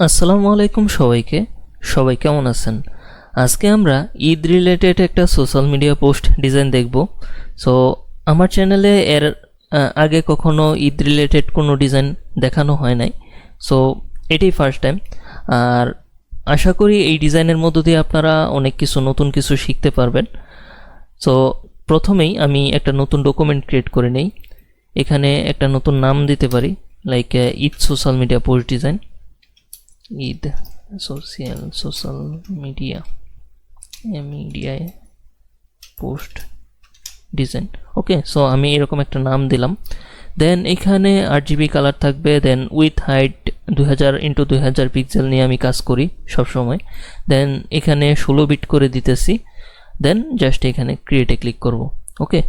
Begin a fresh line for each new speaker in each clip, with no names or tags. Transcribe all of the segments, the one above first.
আসসালামু আলাইকুম সবাইকে। সবাই কেমন আছেন? আজকে আমরা ঈদ রিলেটেড একটা সোশ্যাল মিডিয়া পোস্ট ডিজাইন দেখব। সো আমার চ্যানেলে এর আগে কখনো ঈদ রিলেটেড কোনো ডিজাইন দেখানো হয় নাই। সো এটাই ফার্স্ট টাইম। আর আশা করি এই ডিজাইনের মধ্য দিয়ে আপনারা অনেক নতুন কিছু শিখতে পারবেন। সো প্রথমেই আমি একটা নতুন ডকুমেন্ট ক্রিয়েট করে নেই। এখানে একটা নতুন নাম দিতে পারি, like Eid social media post design, Eid social মিডিয়ায় পোস্ট ডিজাইন। ওকে, সো আমি এরকম একটা নাম দিলাম। দেন এখানে 8GB কালার থাকবে। দেন উইথ হাইট 2000x2000 পিক্সেল নিয়ে আমি কাজ করি সবসময়। দেন এখানে 16 বিট করে দিতেছি। দেন জাস্ট এখানে ক্রিয়েটে ক্লিক করব। ওকে,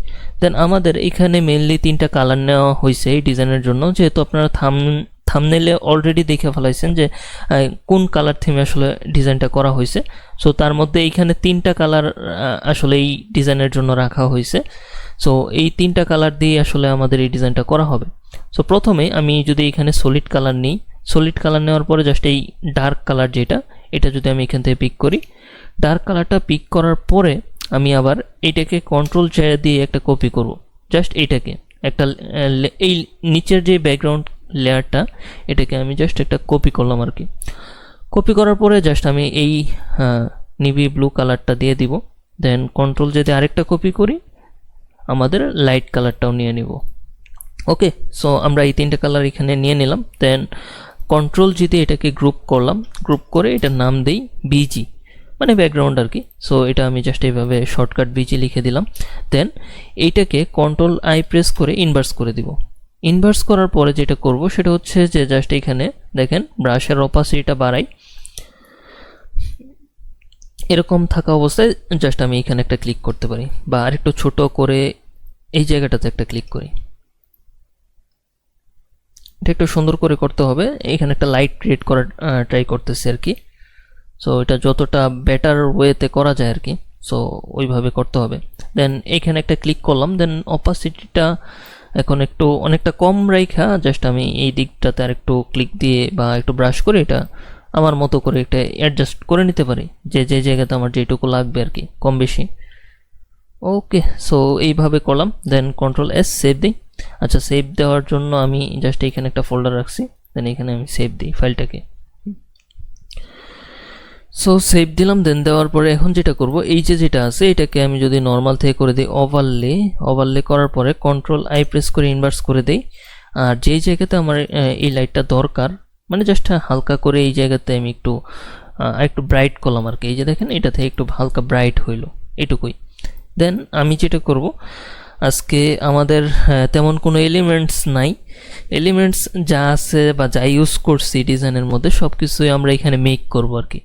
দেন আমাদের এখানে মেনলি 3টা কালার নেওয়া হয়েছে এই ডিজাইনের জন্য, যেহেতু আপনারা থাম্বনেইলে অলরেডি দেখে ফেলাইছেন যে কোন কালার থিমে আসলে ডিজাইনটা করা হয়েছে। সো তার মধ্যে এইখানে 3টা কালার আসলে এই ডিজাইনের জন্য রাখা হয়েছে। সো এই 3টা কালার দিয়ে আসলে আমাদের এই ডিজাইনটা করা হবে। সো প্রথমে আমি যদি এখানে সলিড কালার নিই, সলিড কালার নেওয়ার পরে জাস্ট এই ডার্ক কালার এটা যদি আমি এখান থেকে পিক করি, ডার্ক কালারটা পিক করার পরে আমি আবার এইটাকে কন্ট্রোল দিয়ে একটা কপি করব। জাস্ট এইটাকে একটা এই নিচের যে ব্যাকগ্রাউন্ড লেয়ারটা, এটাকে আমি জাস্ট একটা কপি করলাম আর কি। কপি করার পরে জাস্ট আমি এই নেভি ব্লু কালারটা দিয়ে দিব। দেন কন্ট্রোল যদি আরেকটা কপি করি, আমাদের লাইট কালারটাও নিয়ে নিব। ওকে, সো আমরা এই 3টা কালার এখানে নিয়ে নিলাম। দেন কন্ট্রোল যদি এটাকে গ্রুপ করলাম, গ্রুপ করে এটার নাম দিই বিজি, মানে ব্যাকগ্রাউন্ড আর কি। সো এটা আমি জাস্ট এইভাবে শর্টকাট বিজি লিখে দিলাম। দেন এইটাকে কন্ট্রোল আই প্রেস করে ইনভার্স করে দিব। ইনভার্স করার পরে যেটা করব সেটা হচ্ছে যে জাস্ট এখানে দেখেন ব্রাশের অপাসিটিটা বাড়াই। এরকম থাকা অবস্থায় জাস্ট আমি এখানে একটা ক্লিক করতে পারি, বা আরেকটু ছোট করে এই জায়গাটাতে একটা ক্লিক করি। এটা একটু সুন্দর করে করতে হবে। এখানে একটা লাইট ক্রিয়েট করার ট্রাই করতেছি আর কি। সো এটা যতটা বেটার ওয়েতে করা যায় আর কি, সো ওইভাবে করতে হবে। দেন এখানে একটা ক্লিক করলাম। দেন অপাসিটিটা এখন একটু অনেকটা কম রাইখা জাস্ট আমি এই দিকটাতে আর একটু ক্লিক দিয়ে বা একটু ব্রাশ করে এটা আমার মতো করে একটা অ্যাডজাস্ট করে নিতে পারি, যে জায়গাতে আমার যেটুকু লাগবে আর কি, কম বেশি। ওকে, সো এইভাবে করলাম। দেন কন্ট্রোল এস সেভ দিই। আচ্ছা, সেভ দেওয়ার জন্য আমি জাস্ট এইখানে একটা ফোল্ডার রাখছি। দেন এখানে আমি সেভ দিই ফাইলটাকে। সো সেভ দিলাম। দেন দেওয়ার পরে এখন যেটা করব, এই যেটা আছে এটাকে আমি যদি নর্মাল থেকে করে দিই ওভারলে করার পরে কন্ট্রোল আই প্রেস করে ইনভার্স করে দিই। আর যেই জায়গাতে আমার এই লাইটটা দরকার, মানে জাস্ট হালকা করে এই জায়গাতে আমি একটু ব্রাইট করলাম আর কি। এই যে দেখেন, এটা থেকে একটু হালকা ব্রাইট হইলো, এটুকুই। দেন আমি যেটা করব, আজকে আমাদের তেমন কোনো এলিমেন্টস নাই। এলিমেন্টস যা আছে বা যা ইউজ করছি ডিজাইনের মধ্যে সব কিছুই আমরা এখানে মেক করব আর কি।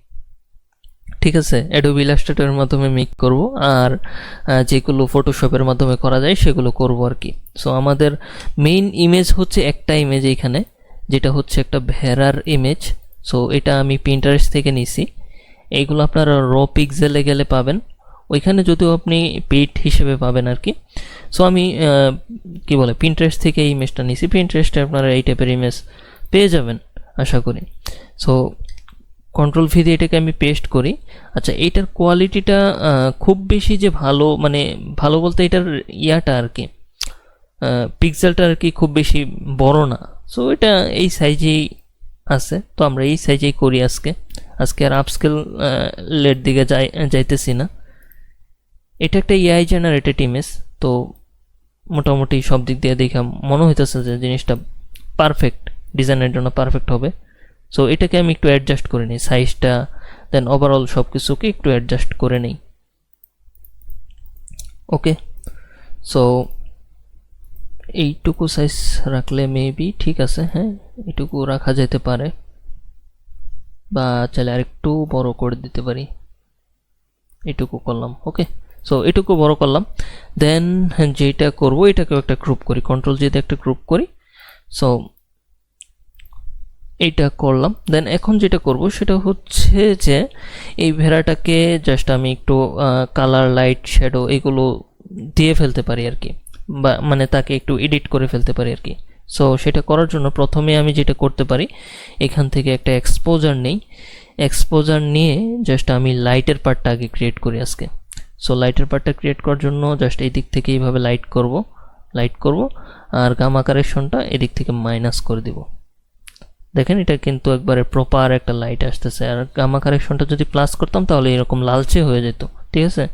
ঠিক আছে, অ্যাডোবি ইলাস্ট্রেটরের মাধ্যমে মেক করব, আর যেগুলো ফটোশপের মাধ্যমে করা যায় সেগুলো করব আর কি। সো আমাদের মেইন ইমেজ হচ্ছে একটা ইমেজ এইখানে, যেটা হচ্ছে একটা ভেড়ার ইমেজ। সো এটা আমি পিন্টারেস্ট থেকে নিছি। এইগুলো আপনারা র পিক্সেলে গেলে পাবেন, ওইখানে যদিও আপনি পেইড হিসেবে পাবেন আর কি। সো আমি কি বলে পিন্টারেস্ট থেকে এই ইমেজটা নিছি। পিন্টারেস্টে আপনারা এই টাইপের ইমেজ পেয়ে যাবেন আশা করি। সো কন্ট্রোল ভি দিয়ে এটাকে আমি পেস্ট করি। আচ্ছা, এইটার কোয়ালিটিটা খুব বেশি যে ভালো, মানে ভালো বলতে এটার ইয়াটা আর কি, পিক্সেলটা আর কি খুব বেশি বড় না। সো এটা এই সাইজেই আছে, তো আমরা এই সাইজেই করি আজকে আর আপস্কেল লের দিকে যাইতেছি না। এটা একটা এআই জেনারেটেড ইমেজ, তো মোটামুটি সব দিক দিয়ে দেখা মনে হইতেছে যে জিনিসটা পারফেক্ট, ডিজাইনের জন্য পারফেক্ট হবে। সো এটাকে আমি একটু অ্যাডজাস্ট করে নিই সাইজটা। দেন ওভারঅল সব কিছুকে একটু অ্যাডজাস্ট করে নিই। ওকে, সো এইটুকু সাইজ রাখলে মেবি ঠিক আছে। হ্যাঁ, এইটুকু রাখা যেতে পারে, বা চাইলে আরেকটু বড় করে দিতে পারি। এইটুকু করলাম। ওকে, সো এটুকু বড় করলাম। দেন যেটা করব, এটাকেও একটা গ্রুপ করি, কন্ট্রোল যদি একটা গ্রুপ করি। সো এইটা করলাম। দেন এখন যেটা করব সেটা হচ্ছে যে এই ভেড়াটাকে জাস্ট আমি একটু কালার, লাইট, শ্যাডো এগুলো দিয়ে ফেলতে পারি আর কি, বা মানে তাকে একটু এডিট করে ফেলতে পারি আর কি। সো সেটা করার জন্য প্রথমে আমি যেটা করতে পারি, এখান থেকে একটা এক্সপোজার নেই, এক্সপোজার নিয়ে জাস্ট আমি লাইটের পার্টটা আগে ক্রিয়েট করি আজকে। সো লাইটের পার্টটা ক্রিয়েট করার জন্য জাস্ট এই দিক থেকে এইভাবে লাইট করব আর গামা কারেকশনটা এদিক থেকে মাইনাস করে দিব। দেখেন এটা কিন্তু একবারে প্রপার একটা লাইট আসতেছে। আর গামা কারেকশনটা যদি প্লাস করতাম তাহলে এরকম লালচে হয়ে যেত, ঠিক আছে।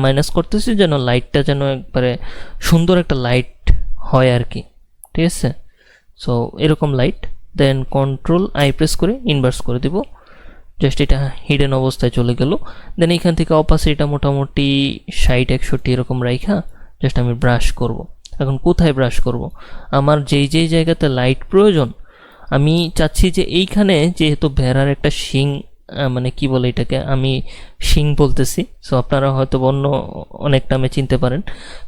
মাইনাস করতেছি যেন লাইটটা যেন একবারে সুন্দর একটা লাইট হয় আর কি, ঠিক আছে। সো এরকম light, then control I press করে ইনভার্স করে দিব, জাস্ট এটা হিডেন অবস্থায় চলে গেল। দেন এখান থেকে অপাসিটিটা মোটামুটি 60-61 এরকম রাইখা জাস্ট আমি ব্রাশ করব। এখন কোথায় ব্রাশ করব, আমার যেই জায়গাতে লাইট প্রয়োজন আমি চাচ্ছি যে এইখানে যেহেতু ভেড়ার একটা শিং, মানে কি বলে এটাকে, আমি শিং বলতেছি, সো আপনারা হয়তো অন্য অনেক নামে চিনতে পারেন।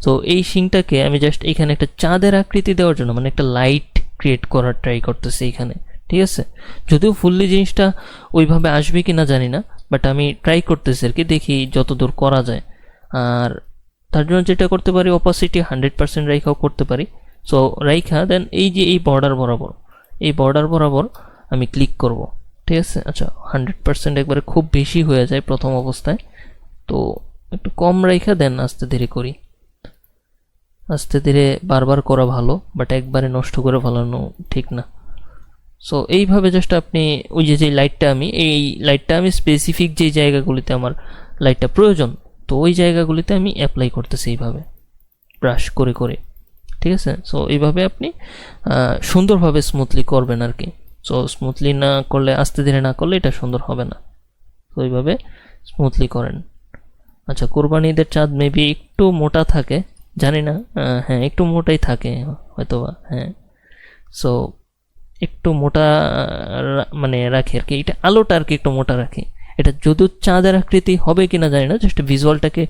সো এই শিংটাকে আমি জাস্ট এখানে একটা চাঁদের আকৃতি দেওয়ার জন্য মানে একটা লাইট ক্রিয়েট করার ট্রাই করতেছি এখানে, ঠিক আছে। যদিও ফুললি জিনিসটা ওইভাবে আসবে কি না জানি না, বাট আমি ট্রাই করতেছি আর কি, দেখি যতদূর করা যায়। আর তার জন্য যেটা করতে পারি, অপাসিটি 100% রাইখাও করতে পারি। সো রাইখা দেন এই যে এই বর্ডার বরাবর আমি ক্লিক করব, ঠিক আছে। আচ্ছা 100% একবারে খুব বেশি হয়ে যায় প্রথম অবস্থায়, তো একটু কম রাইখা দেন আস্তে ধীরে করি। আস্তে ধীরে বারবার করা ভালো, বাট একবারে নষ্ট করে ফেলানো ঠিক না। সো এইভাবে জাস্ট আপনি ওই যে লাইটটা আমি স্পেসিফিক যে জায়গাগুলিতে আমার লাইটটা প্রয়োজন, তো ওই জায়গাগুলিতে আমি অ্যাপ্লাই করতেছি এইভাবে ব্রাশ করে, ঠিক আছে। সো এইভাবে আপনি সুন্দরভাবে স্মুথলি করবেন আর কি। সো স্মুথলি না করলে, আস্তে ধীরে না করলে এটা সুন্দর হবে না। তো এইভাবে স্মুথলি করেন। আচ্ছা কোরবানি ঈদের চাঁদ মেবি একটু মোটা থাকে, জানি না, হ্যাঁ একটু মোটাই থাকে হয়তোবা, হ্যাঁ। সো একটু মোটা মানে রাখি আর কি, এটা আলোটা আর কি একটু মোটা রাখি। এটা যদিও চাঁদের আকৃতি হবে কিনা জানি না, জাস্ট ভিজুয়ালটাকে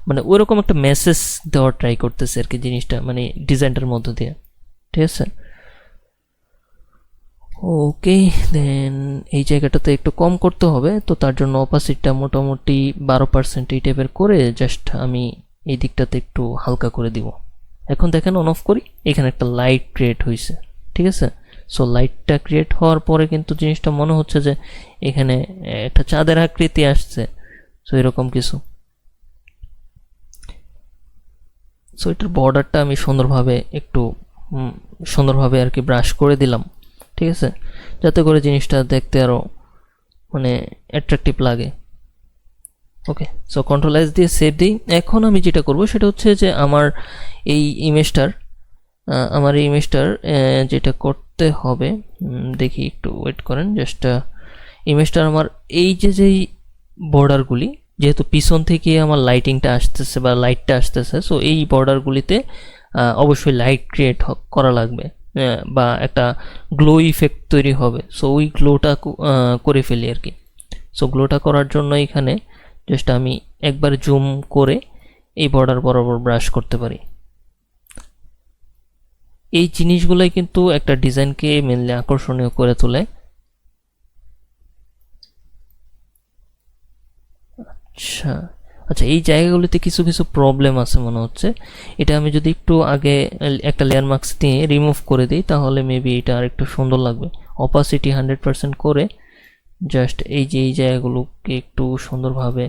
মানে ওইরকম একটা মেসেজ দেওয়ার ট্রাই করতেছে আর কি জিনিসটা, মানে ডিজাইনটার মধ্য দিয়ে, ঠিক আছে। ওকে, দেন এই জায়গাটাতে একটু কম করতে হবে, তো তার জন্য অপাসিটিটা মোটামুটি 12% এই টাইপের করে জাস্ট আমি এই দিকটাতে একটু হালকা করে দিব। এখন দেখেন অন অফ করি, এখানে একটা লাইট ক্রিয়েট হয়েছে, ঠিক আছে। সো লাইটটা ক্রিয়েট হওয়ার পরে কিন্তু জিনিসটা মনে হচ্ছে যে এখানে একটা চাঁদের আকৃতি আসছে, সো এরকম কিছু। সো এটার বর্ডারটা আমি সুন্দরভাবে আর কি ব্রাশ করে দিলাম, ঠিক আছে, যাতে করে জিনিসটা দেখতে আরও মানে অ্যাট্রাকটিভ লাগে। ওকে, সো কন্ট্রোল এস দিয়ে সেভ দিই। এখন আমি যেটা করব সেটা হচ্ছে যে আমার এই ইমেজটার যেটা করতে হবে, দেখি একটু ওয়েট করেন, জাস্ট ইমেজটার আমার এই যেই বর্ডারগুলি, যেহেতু পিছন থেকে আমার লাইটিংটা আসতেছে বা লাইটটা আসতেছে, সো এই বর্ডারগুলিতে অবশ্যই লাইট ক্রিয়েট করা লাগবে বা একটা গ্লো ইফেক্ট তৈরি হবে। সো ওই গ্লোটা করে ফেলি আর কি। সো গ্লোটা করার জন্য এখানে জাস্ট আমি একবার জুম করে এই বর্ডার বরাবর ব্রাশ করতে পারি। এই জিনিসগুলোই কিন্তু একটা ডিজাইনকে মেনলি আকর্ষণীয় করে তোলে। আচ্ছা এই জায়গাগুলিতে কিছু প্রবলেম আছে মনে হচ্ছে। এটা আমি যদি একটু আগে একটা লেয়ার মাস্ক দিয়ে রিমুভ করে দিই তাহলে মেবি এটা আর একটু সুন্দর লাগবে। অপাসিটি 100% করে জাস্ট এই জায়গাগুলোকে একটু সুন্দরভাবে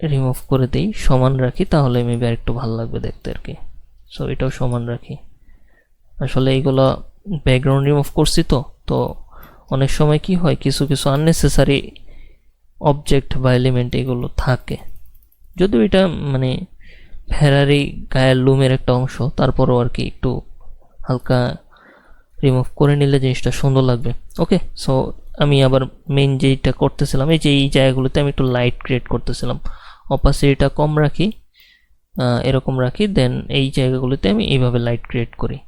রিমুভ করে দিই, সমান রাখি, তাহলে মেবি আর একটু ভালো লাগবে দেখতে আর কি। সো এটাও সমান রাখি। আসলে এইগুলো ব্যাকগ্রাউন্ড রিমুভ করছি তো অনেক সময় কি হয়, কিছু আননেসেসারি অবজেক্ট বা এলিমেন্ট এগুলো থাকে, যদিও এটা মানে ফেরারি গায়ের লুমের একটা অংশ, তারপরও আর কি একটু হালকা রিমুভ করে নিলে জিনিসটা সুন্দর লাগবে। ওকে, সো আমি আবার মেইন যেটা করতেছিলাম, এই জায়গাগুলোতে আমি একটু লাইট ক্রিয়েট করতেছিলাম, অপাসিটিটা কম রাখি, এরকম রাখি, দেন এই জায়গাগুলোতে আমি এইভাবে লাইট ক্রিয়েট করি।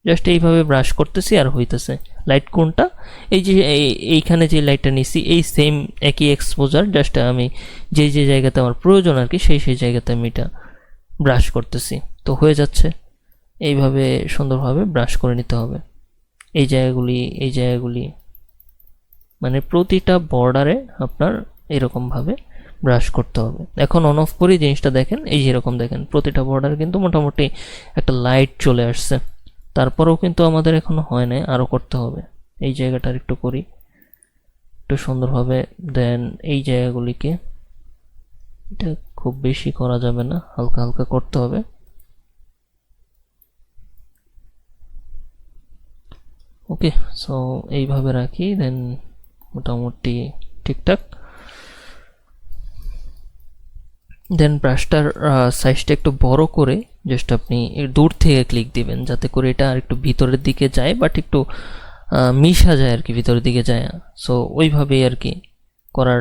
জাস্ট এইভাবে ব্রাশ করতেছি আর হইতেছে। লাইট কোনটা, এই যে এইখানে যে লাইটটা নিছি এই সেম একই এক্সপোজার, জাস্ট আমি যে জায়গাতে আমার প্রয়োজন আর কি সেই জায়গাতে আমি এটা ব্রাশ করতেছি, তো হয়ে যাচ্ছে। এইভাবে সুন্দরভাবে ব্রাশ করে নিতে হবে এই জায়গাগুলি মানে প্রতিটা বর্ডারে আপনার এরকমভাবে ব্রাশ করতে হবে। এখন অন অফ করি, জিনিসটা দেখেন এই যেরকম দেখেন প্রতিটা বর্ডার কিন্তু মোটামুটি একটা লাইট চলে আসছে। তারপরেও কিন্তু আমাদের এখনো হয় না, আরও করতে হবে। এই জায়গাটা একটু করি একটু সুন্দরভাবে। দেন এই জায়গাগুলিকে, এটা খুব বেশি করা যাবে না, হালকা হালকা করতে হবে। ওকে, সো এইভাবে রাখি, দেন মোটামুটি ঠিকঠাক। দেন ব্রাশটার সাইজটা একটু বড় করে জাস্ট আপনি দূর থেকে ক্লিক দিবেন, যাতে করে এটা আর একটু ভিতরের দিকে যায়, বাট একটু মিশা যায় আর কি, ভিতরের দিকে যায়। সো ওইভাবেই আর কি করার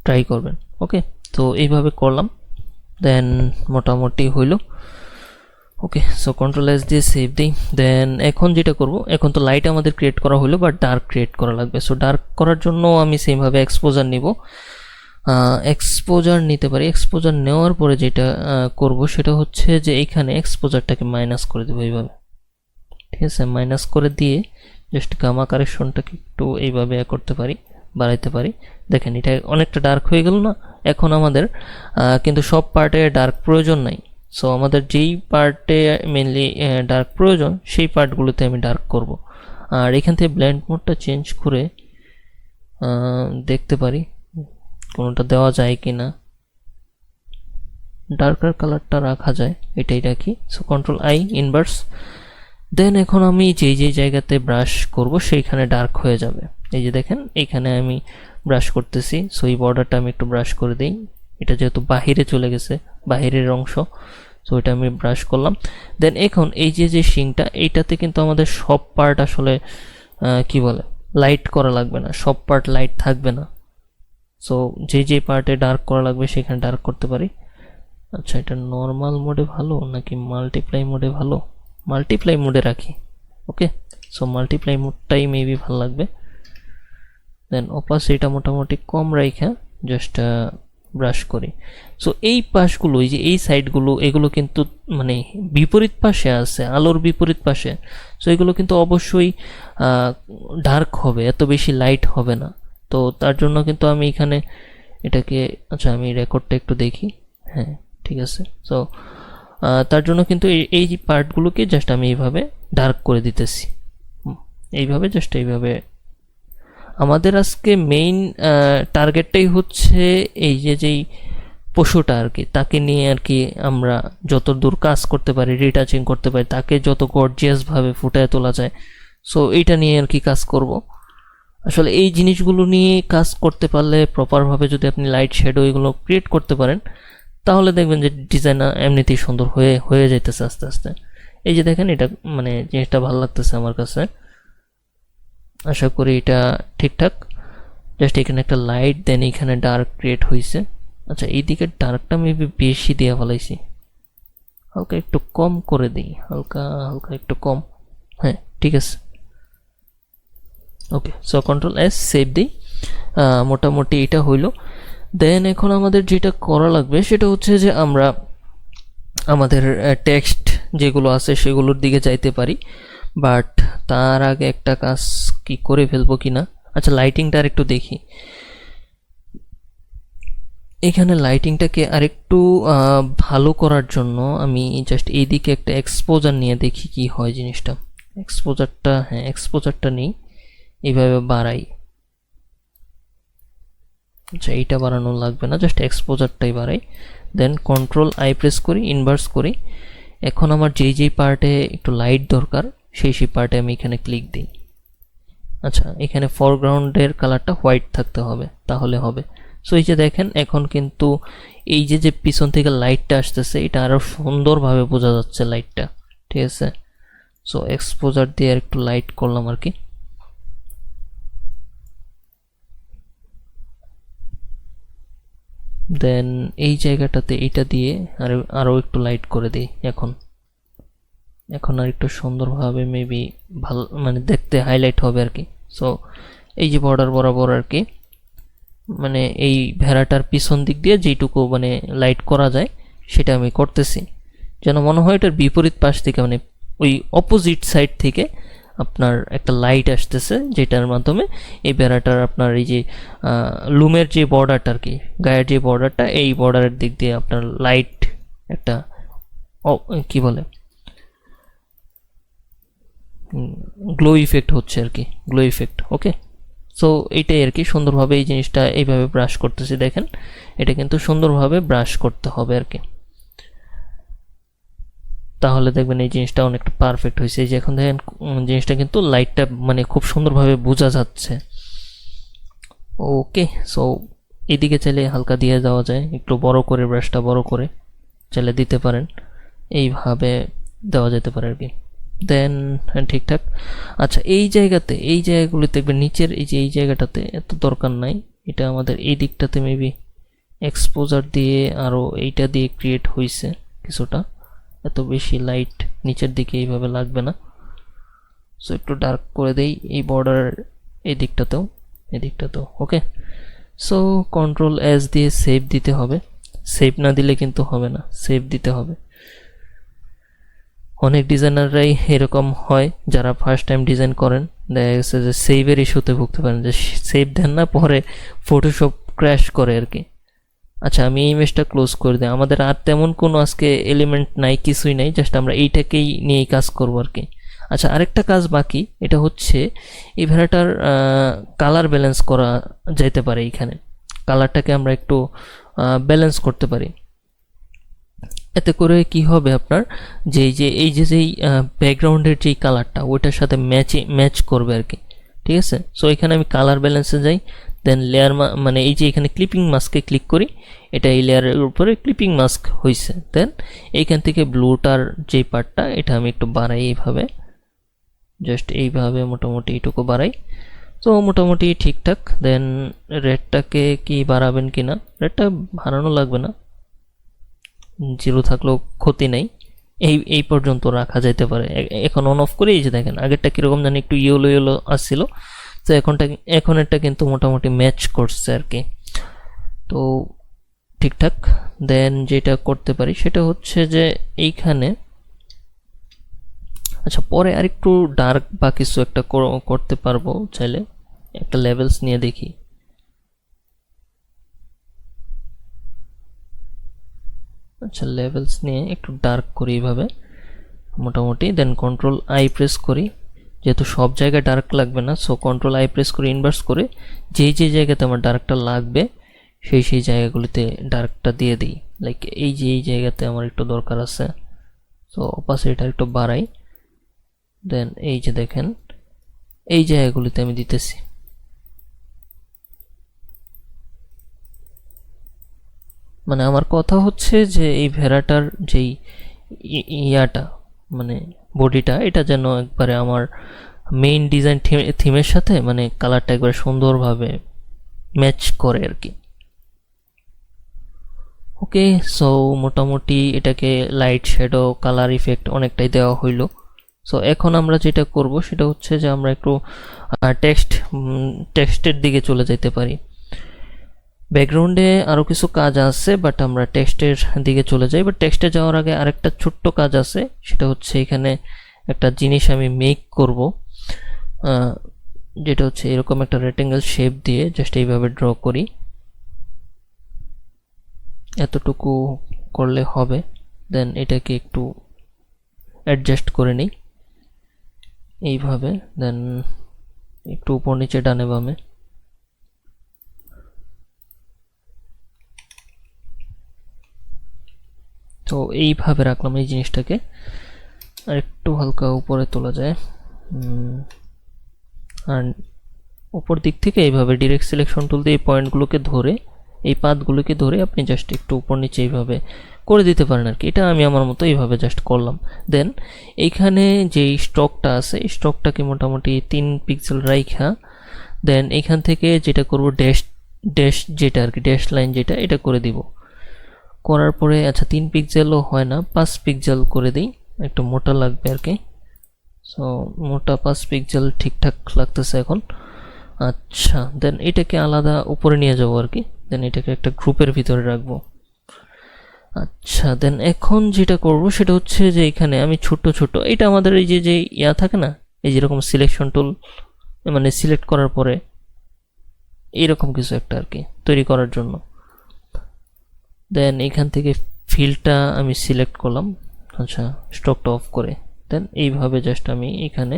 ট্রাই করবেন। ওকে, তো এইভাবে করলাম, দেন মোটামুটি হইল। ওকে, সো কন্ট্রোল এস দিয়ে সেভ দিই। দেন এখন যেটা করব, এখন তো লাইট আমাদের ক্রিয়েট করা হলো, বাট ডার্ক ক্রিয়েট করা লাগবে। সো ডার্ক করার জন্য আমি সেমভাবে এক্সপোজার নিব, এক্সপোজার নিতে পারি। এক্সপোজার নেওয়ার পরে যেটা করব সেটা হচ্ছে যে এইখানে এক্সপোজারটাকে মাইনাস করে দেবো এইভাবে, ঠিক আছে? মাইনাস করে দিয়ে জাস্ট গামা কারেকশনটাকে একটু এইভাবে করতে পারি, বাড়াইতে পারি। দেখেন এটা অনেকটা ডার্ক হয়ে গেল না? এখন আমাদের কিন্তু সব পার্টে ডার্ক প্রয়োজন নাই। সো আমাদের যেই পার্টে মেনলি ডার্ক প্রয়োজন সেই পার্টগুলোতে আমি ডার্ক করব। আর এখান থেকে ব্লেন্ড মোডটা চেঞ্জ করে দেখতে পারি কোনোটা দেওয়া যায় কি না। ডার্কার কালারটা রাখা যায়, এটাই রাখি। So control I inverse. Then এখন আমি যেই জায়গাতে ব্রাশ করব সেইখানে ডার্ক হয়ে যাবে। এই যে দেখেন এইখানে আমি ব্রাশ করতেছি, সো এই বর্ডারটা আমি একটু ব্রাশ করে দিই। এটা যেহেতু বাহিরে চলে গেছে, বাহিরের অংশ, সো এটা আমি ব্রাশ করলাম। দেন এখন এই যে শিংটা, এইটাতে কিন্তু আমাদের সব পার্ট আসলে কি বলে লাইট করা লাগবে না, সব পার্ট লাইট থাকবে না। সো যে পার্টে ডার্ক করা লাগবে সেখানে ডার্ক করতে পারি। আচ্ছা, এটা নর্মাল মোডে ভালো নাকি মাল্টিপ্লাই মোডে ভালো? মাল্টিপ্লাই মোডে রাখি। ওকে, সো মাল্টিপ্লাই মোডটাই মেবি ভালো লাগবে। দেন অপাসিটিটা মোটামুটি কম রাখা জাস্ট ব্রাশ করি। সো এই পাশগুলো, এই যে এই সাইডগুলো, এগুলো কিন্তু মানে বিপরীত পাশে আছে, আলোর বিপরীত পাশে। সো এগুলো কিন্তু অবশ্যই ডার্ক হবে, এত বেশি লাইট হবে না। তো তার জন্য কিন্তু আমি এখানে এটাকে, আচ্ছা আমি রেকর্ডটা একটু দেখি, হ্যাঁ ঠিক আছে। সো তার জন্য কিন্তু এই যে পার্টগুলোকে জাস্ট আমি এইভাবে ডার্ক করে দিতেছি, এইভাবে জাস্ট এইভাবে। আমাদের আজকে মেইন টার্গেটটাই হচ্ছে এই যেই পশুটা আর কি, তাকে নিয়ে আর কি আমরা যত দূর কাজ করতে পারি, রিটাচিং করতে পারি, তাকে যত গর্জিয়াসভাবে ফুটায় তোলা যায়। সো এইটা নিয়ে আর কি কাজ করব। আসলে এই জিনিসগুলো নিয়ে কাজ করতে পারলে, প্রপারভাবে যদি আপনি লাইট শ্যাডো এগুলো ক্রিয়েট করতে পারেন, তাহলে দেখবেন যে ডিজাইন এমনিতেই সুন্দর হয়ে যাইতেছে আস্তে আস্তে। এই যে দেখেন এটা মানে জিনিসটা ভালো লাগতেছে আমার কাছে, আশা করি এটা ঠিকঠাক। জাস্ট এখানে একটা লাইট, দেন এখানে ডার্ক ক্রিয়েট হয়েছে। আচ্ছা, এইদিকে ডার্কটা মেবি বেশি দিয়ে ফেলাইছি, হালকা একটু কম করে দিই, হালকা হালকা একটু কম, হ্যাঁ ঠিক আছে। ওকে, সো কন্ট্রোল এস সেভ দিই। মোটামুটি এটা হইলো। দেন এখন আমাদের যেটা করা লাগবে সেটা হচ্ছে যে আমরা আমাদের টেক্সট যেগুলো আছে সেগুলোর দিকে যাইতে পারি, বাট তার আগে একটা কাজ কি করে ফেলবো কি না। আচ্ছা, লাইটিংটা আর একটু দেখি। এখানে লাইটিংটাকে আরেকটু ভালো করার জন্য আমি জাস্ট এইদিকে একটা এক্সপোজার নিয়ে দেখি কি হয় জিনিসটা। এক্সপোজারটা, হ্যাঁ এক্সপোজারটা নেই, এইভাবে বাড়াই। আচ্ছা, এইটা বাড়ানো লাগবে না, জাস্ট এক্সপোজারটাই বাড়াই। দেন কন্ট্রোল আই প্রেস করি, ইনভার্স করি। এখন আমার যেই পার্টে একটু লাইট দরকার সেই পার্টে আমি এখানে ক্লিক দিই। আচ্ছা, এখানে ফরগ্রাউন্ডের কালারটা হোয়াইট থাকতে হবে, তাহলে হবে। সো এই যে দেখেন এখন কিন্তু এই যে পিছন থেকে লাইটটা আসতেছে, এটা আরও সুন্দরভাবে বোঝা যাচ্ছে লাইটটা, ঠিক আছে। সো এক্সপোজার দিয়ে আর একটু লাইট করলাম আর কি। দেন এই জায়গাটাতে এইটা দিয়ে আরও একটু লাইট করে দিই। এখন আর একটু সুন্দরভাবে মেবি ভালো মানে দেখতে হাইলাইট হবে আর কি। সো এই যে বর্ডার বরাবর আর কি, মানে এই ভেড়াটার পিছন দিক দিয়ে যেইটুকু মানে লাইট করা যায় সেটা আমি করতেছি, যেন মনে হয় এটার বিপরীত পাশ থেকে, মানে ওই অপোজিট সাইড থেকে আপনার একটা লাইট আসতেছে, যেটার মাধ্যমে এই বেড়াটার আপনার এই যে লুমের যে বর্ডারটা আর কি, গায়ের যে বর্ডারটা, এই বর্ডারের দিক দিয়ে আপনার লাইট একটা কি বলে গ্লো ইফেক্ট হচ্ছে আর কি, গ্লো ইফেক্ট। ওকে, সো এইটাই আর কি, সুন্দরভাবে এই জিনিসটা এইভাবে ব্রাশ করতেছি, দেখেন এটা কিন্তু সুন্দরভাবে ব্রাশ করতে হবে আর কি, তাহলে দেখবেন এই জিনিসটা অনেকটা পারফেক্ট হয়েছে। এই যে এখন দেখেন জিনিসটা কিন্তু লাইটটা মানে খুব সুন্দরভাবে বোঝা যাচ্ছে। ওকে, সো এদিকে চাইলে হালকা দিয়ে যাওয়া যায়, একটু বড় করে ব্রাশটা বড় করে চাইলে দিতে পারেন, এইভাবে দেওয়া যেতে পারে আর কি। দেন ঠিকঠাক। আচ্ছা, এই জায়গাগুলিতে দেখবেন নিচের এই যে এই জায়গাটাতে এত দরকার নাই, এটা আমাদের এই দিকটাতে মেবি এক্সপোজার দিয়ে আরও এইটা দিয়ে ক্রিয়েট হয়েছে কিছুটা, এত বেশি লাইট নিচের দিকে এইভাবে লাগবে না। সো একটু ডার্ক করে দেই এই বর্ডার এই দিকটাতেও। ওকে, সো কন্ট্রোল এস দিয়ে সেভ দিতে হবে, সেভ না দিলে কিন্তু হবে না, সেভ দিতে হবে। অনেক ডিজাইনাররাই এরকম হয়, যারা ফার্স্ট টাইম ডিজাইন করেন, দেখা গেছে যে সেভের ইস্যুতে ভুগতে পারেন, যে সেভ দেন না, পরে ফটোশপ ক্র্যাশ করে আর কি। আচ্ছা, আমি এই ইমেজটা ক্লোজ করে দিই, আমাদের আর তেমন কোনো আজকে এলিমেন্ট নাই, কিছুই নাই, জাস্ট আমরা এইটাকেই নিয়েই কাজ করবো আর কি। আচ্ছা, আরেকটা কাজ বাকি, এটা হচ্ছে এই ভেড়াটার কালার ব্যালেন্স করা যেতে পারে। এইখানে কালারটাকে আমরা একটু ব্যালেন্স করতে পারি, এতে করে কি হবে আপনার যে এই যে যেই ব্যাকগ্রাউন্ডের যেই কালারটা ওইটার সাথে ম্যাচ করবে আর কি, ঠিক আছে। সো এখানে আমি কালার ব্যালেন্সে যাই, দেন লেয়ার মানে এই যে এখানে ক্লিপিং মাস্কে ক্লিক করি, এটা এই লেয়ারের উপরে ক্লিপিং মাস্ক হয়েছে। দেন এইখান থেকে ব্লুটার যে পার্টটা এটা আমি একটু বাড়াই, এইভাবে জাস্ট এইভাবে মোটামুটি এইটুকু বাড়াই, তো মোটামুটি ঠিকঠাক। দেন রেডটাকে কি বাড়াবেন কিনা, রেডটা বাড়ানো লাগবে না, জিরো থাকলেও ক্ষতি নেই, এই পর্যন্ত রাখা যেতে পারে। এখন অন অফ করে এই যে দেখেন আগেরটা কীরকম জানি একটু ইয়েলো আসছিল, তো এখনেরটা কিন্তু মোটামুটি ম্যাচ করছে আর কি, তো ঠিকঠাক। দেন যেটা করতে পারি সেটা হচ্ছে যে এইখানে, আচ্ছা পরে আরেকটু ডার্ক বা কিছু একটা করতে পারবো চাইলে, একটা লেভেলস নিয়ে দেখি। আচ্ছা, লেভেলস নিয়ে একটু ডার্ক করি এইভাবে মোটামুটি, দেন কন্ট্রোল আই প্রেস করি, যেহেতু সব জায়গায় ডার্ক লাগবে না, সো কন্ট্রোল আই প্রেস করে ইনভার্স করে যে জায়গাতে আমার ডার্কটা লাগবে সেই জায়গাগুলিতে ডার্কটা দিয়ে দিই। লাইক এই জায়গাতে আমার একটু দরকার আছে, সো অপাসিটিটা একটু বাড়াই, দেন এই যে দেখেন এই জায়গাগুলিতে আমি দিতেছি। মানে আমার কথা হচ্ছে যে এই ভেড়াটার যেই ইয়াটা মানে বডিটা, এটা যেন একবারে আমার মেইন ডিজাইন থিমের সাথে মানে কালারটা একবারে সুন্দরভাবে ম্যাচ করে আর কি। ওকে, সো মোটামুটি এটাকে লাইট শ্যাডো কালার ইফেক্ট অনেকটাই দেওয়া হইলো। সো এখন আমরা যেটা করব সেটা হচ্ছে যে আমরা একটু টেক্সটের দিকে চলে যেতে পারি। ব্যাকগ্রাউন্ডে আরও কিছু কাজ আছে, বাট আমরা টেক্সটের দিকে চলে যাই। বাট টেক্সটে যাওয়ার আগে আরেকটা ছোট্ট কাজ আছে, সেটা হচ্ছে এখানে একটা জিনিস আমি মেক করব, যেটা হচ্ছে এরকম একটা রেক্টেঙ্গেল শেপ দিয়ে জাস্ট এইভাবে ড্র করি, এতটুকু করলে হবে। দেন এটাকে একটু অ্যাডজাস্ট করে নিই এইভাবে, দেন একটু উপর নিচে ডানে বামে, তো এইভাবে রাখলাম এই জিনিসটাকে। আর একটু হালকা উপরে তোলা যায়, আর উপর দিক থেকে এইভাবে ডিরেক্ট সিলেকশন টুল দিয়ে এই পয়েন্টগুলোকে ধরে, এই পাতগুলোকে ধরে আপনি জাস্ট একটু উপর নিচে এইভাবে করে দিতে পারেন আর কি। এটা আমি আমার মতো এইভাবে জাস্ট করলাম। দেন এইখানে যেই স্টকটা আছে এই স্টকটাকে মোটামুটি 3 পিক্সেল রাইখা, দেন এইখান থেকে যেটা করব ড্যাশ যেটা আর কি, ড্যাশ লাইন যেটা, এটা করে দিব। করার পরে আচ্ছা 3 পিক্সেলও হয় না, 5 পিক্সেল করে দিই, একটু মোটা লাগবে আর কি। সো মোটা 5 পিক্সেল ঠিকঠাক লাগতেছে এখন। আচ্ছা, দেন এটাকে আলাদা উপরে নিয়ে যাবো আর কি, দেন এটাকে একটা গ্রুপের ভিতরে রাখবো। আচ্ছা, দেন এখন যেটা করব সেটা হচ্ছে যে এখানে আমি ছোট এটা আমাদের এই যে ইয়া থাকে না, এই যেরকম সিলেকশন টুল মানে সিলেক্ট করার পরে এরকম কিছু একটা আর কি তৈরি করার জন্য। দেন এখান থেকে ফিলটা আমি সিলেক্ট করলাম, আচ্ছা স্ট্রোকটা অফ করে। দেন এইভাবে জাস্ট আমি এখানে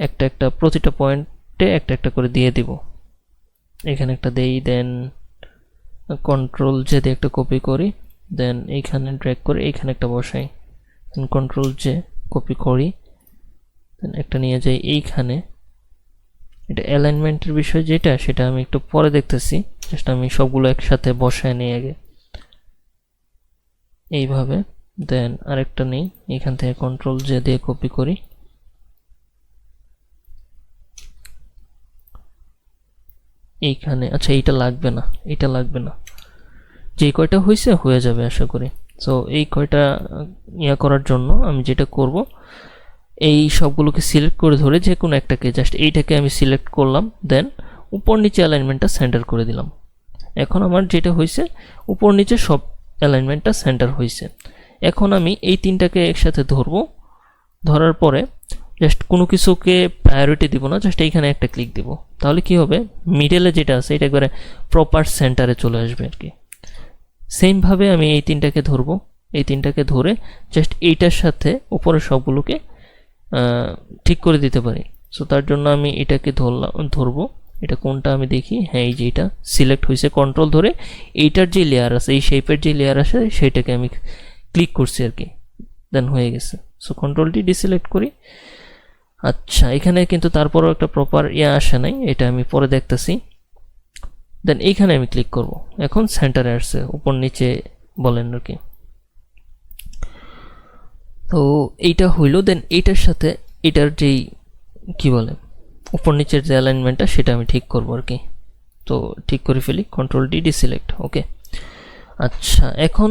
একটা একটা প্রতিটা পয়েন্টে একটা একটা করে দিয়ে দিব। এখানে একটা দেই, দেন কন্ট্রোল জে দিয়ে একটা কপি করি, দেন এইখানে ড্র্যাগ করে এইখানে একটা বসাই, দেন কন্ট্রোল জে কপি করি, দেন একটা নিয়ে যাই এইখানে। এটা অ্যালাইনমেন্টের বিষয় যেটা, সেটা আমি একটু পরে দেখতেছি, জাস্ট আমি সবগুলো একসাথে বসায় নিই আগে এইভাবে। দেন আরেকটা নেই, এখান থেকে কন্ট্রোল জে দিয়ে কপি করি, এইখানে। আচ্ছা এইটা লাগবে না, এটা লাগবে না, যে কয়টা হয়েছে হয়ে যাবে আশা করি। সো এই কয়টা ইয়া করার জন্য আমি যেটা করব, এই সবগুলোকে সিলেক্ট করে ধরে যে কোনো একটাকে জাস্ট এইটাকে আমি সিলেক্ট করলাম, দেন উপর নিচে অ্যালাইনমেন্টটা সেন্টার করে দিলাম। এখন আমার যেটা হয়েছে উপর নিচে সব অ্যালাইনমেন্টটা সেন্টার হয়েছে। এখন আমি এই তিনটাকে একসাথে ধরবো, ধরার পরে জাস্ট কোনো কিছুকে প্রায়োরিটি দিব না, জাস্ট এইখানে একটা ক্লিক দিব, তাহলে কি হবে মিডলে যেটা আছে এটা একবারে প্রপার সেন্টারে চলে আসবে আর কি। সেমভাবে আমি এই তিনটাকে ধরবো, এই তিনটাকে ধরে জাস্ট এইটার সাথে উপরের সবগুলোকে ঠিক করে দিতে পারি। সো তার জন্য আমি এটাকে ধরবো, এটা কোনটা আমি দেখি, হ্যাঁ এই যে এটা সিলেক্ট হয়েছে, কন্ট্রোল ধরে এইটার যে লেয়ার আছে, এই শেপের যে লেয়ার আছে সেইটাকে আমি ক্লিক করছি আর কি, দেন হয়ে গেছে। সো কন্ট্রোলটি ডিসিলেক্ট করি। আচ্ছা এখানে কিন্তু তারপরও একটা প্রপার আসে নাই, এটা আমি পরে দেখতেছি। দেন এইখানে আমি ক্লিক করব, এখন সেন্টারে আসছে, উপর নিচে বলেন আর কি। তো এইটা হইলো, দেন এইটার সাথে এটার যেই কি বলে উপর নিচের যে অ্যালাইনমেন্টটা সেটা আমি ঠিক করব আর কি। তো ঠিক করে ফেলি, কন্ট্রোল ডি ডিসিলেক্ট, ওকে। আচ্ছা এখন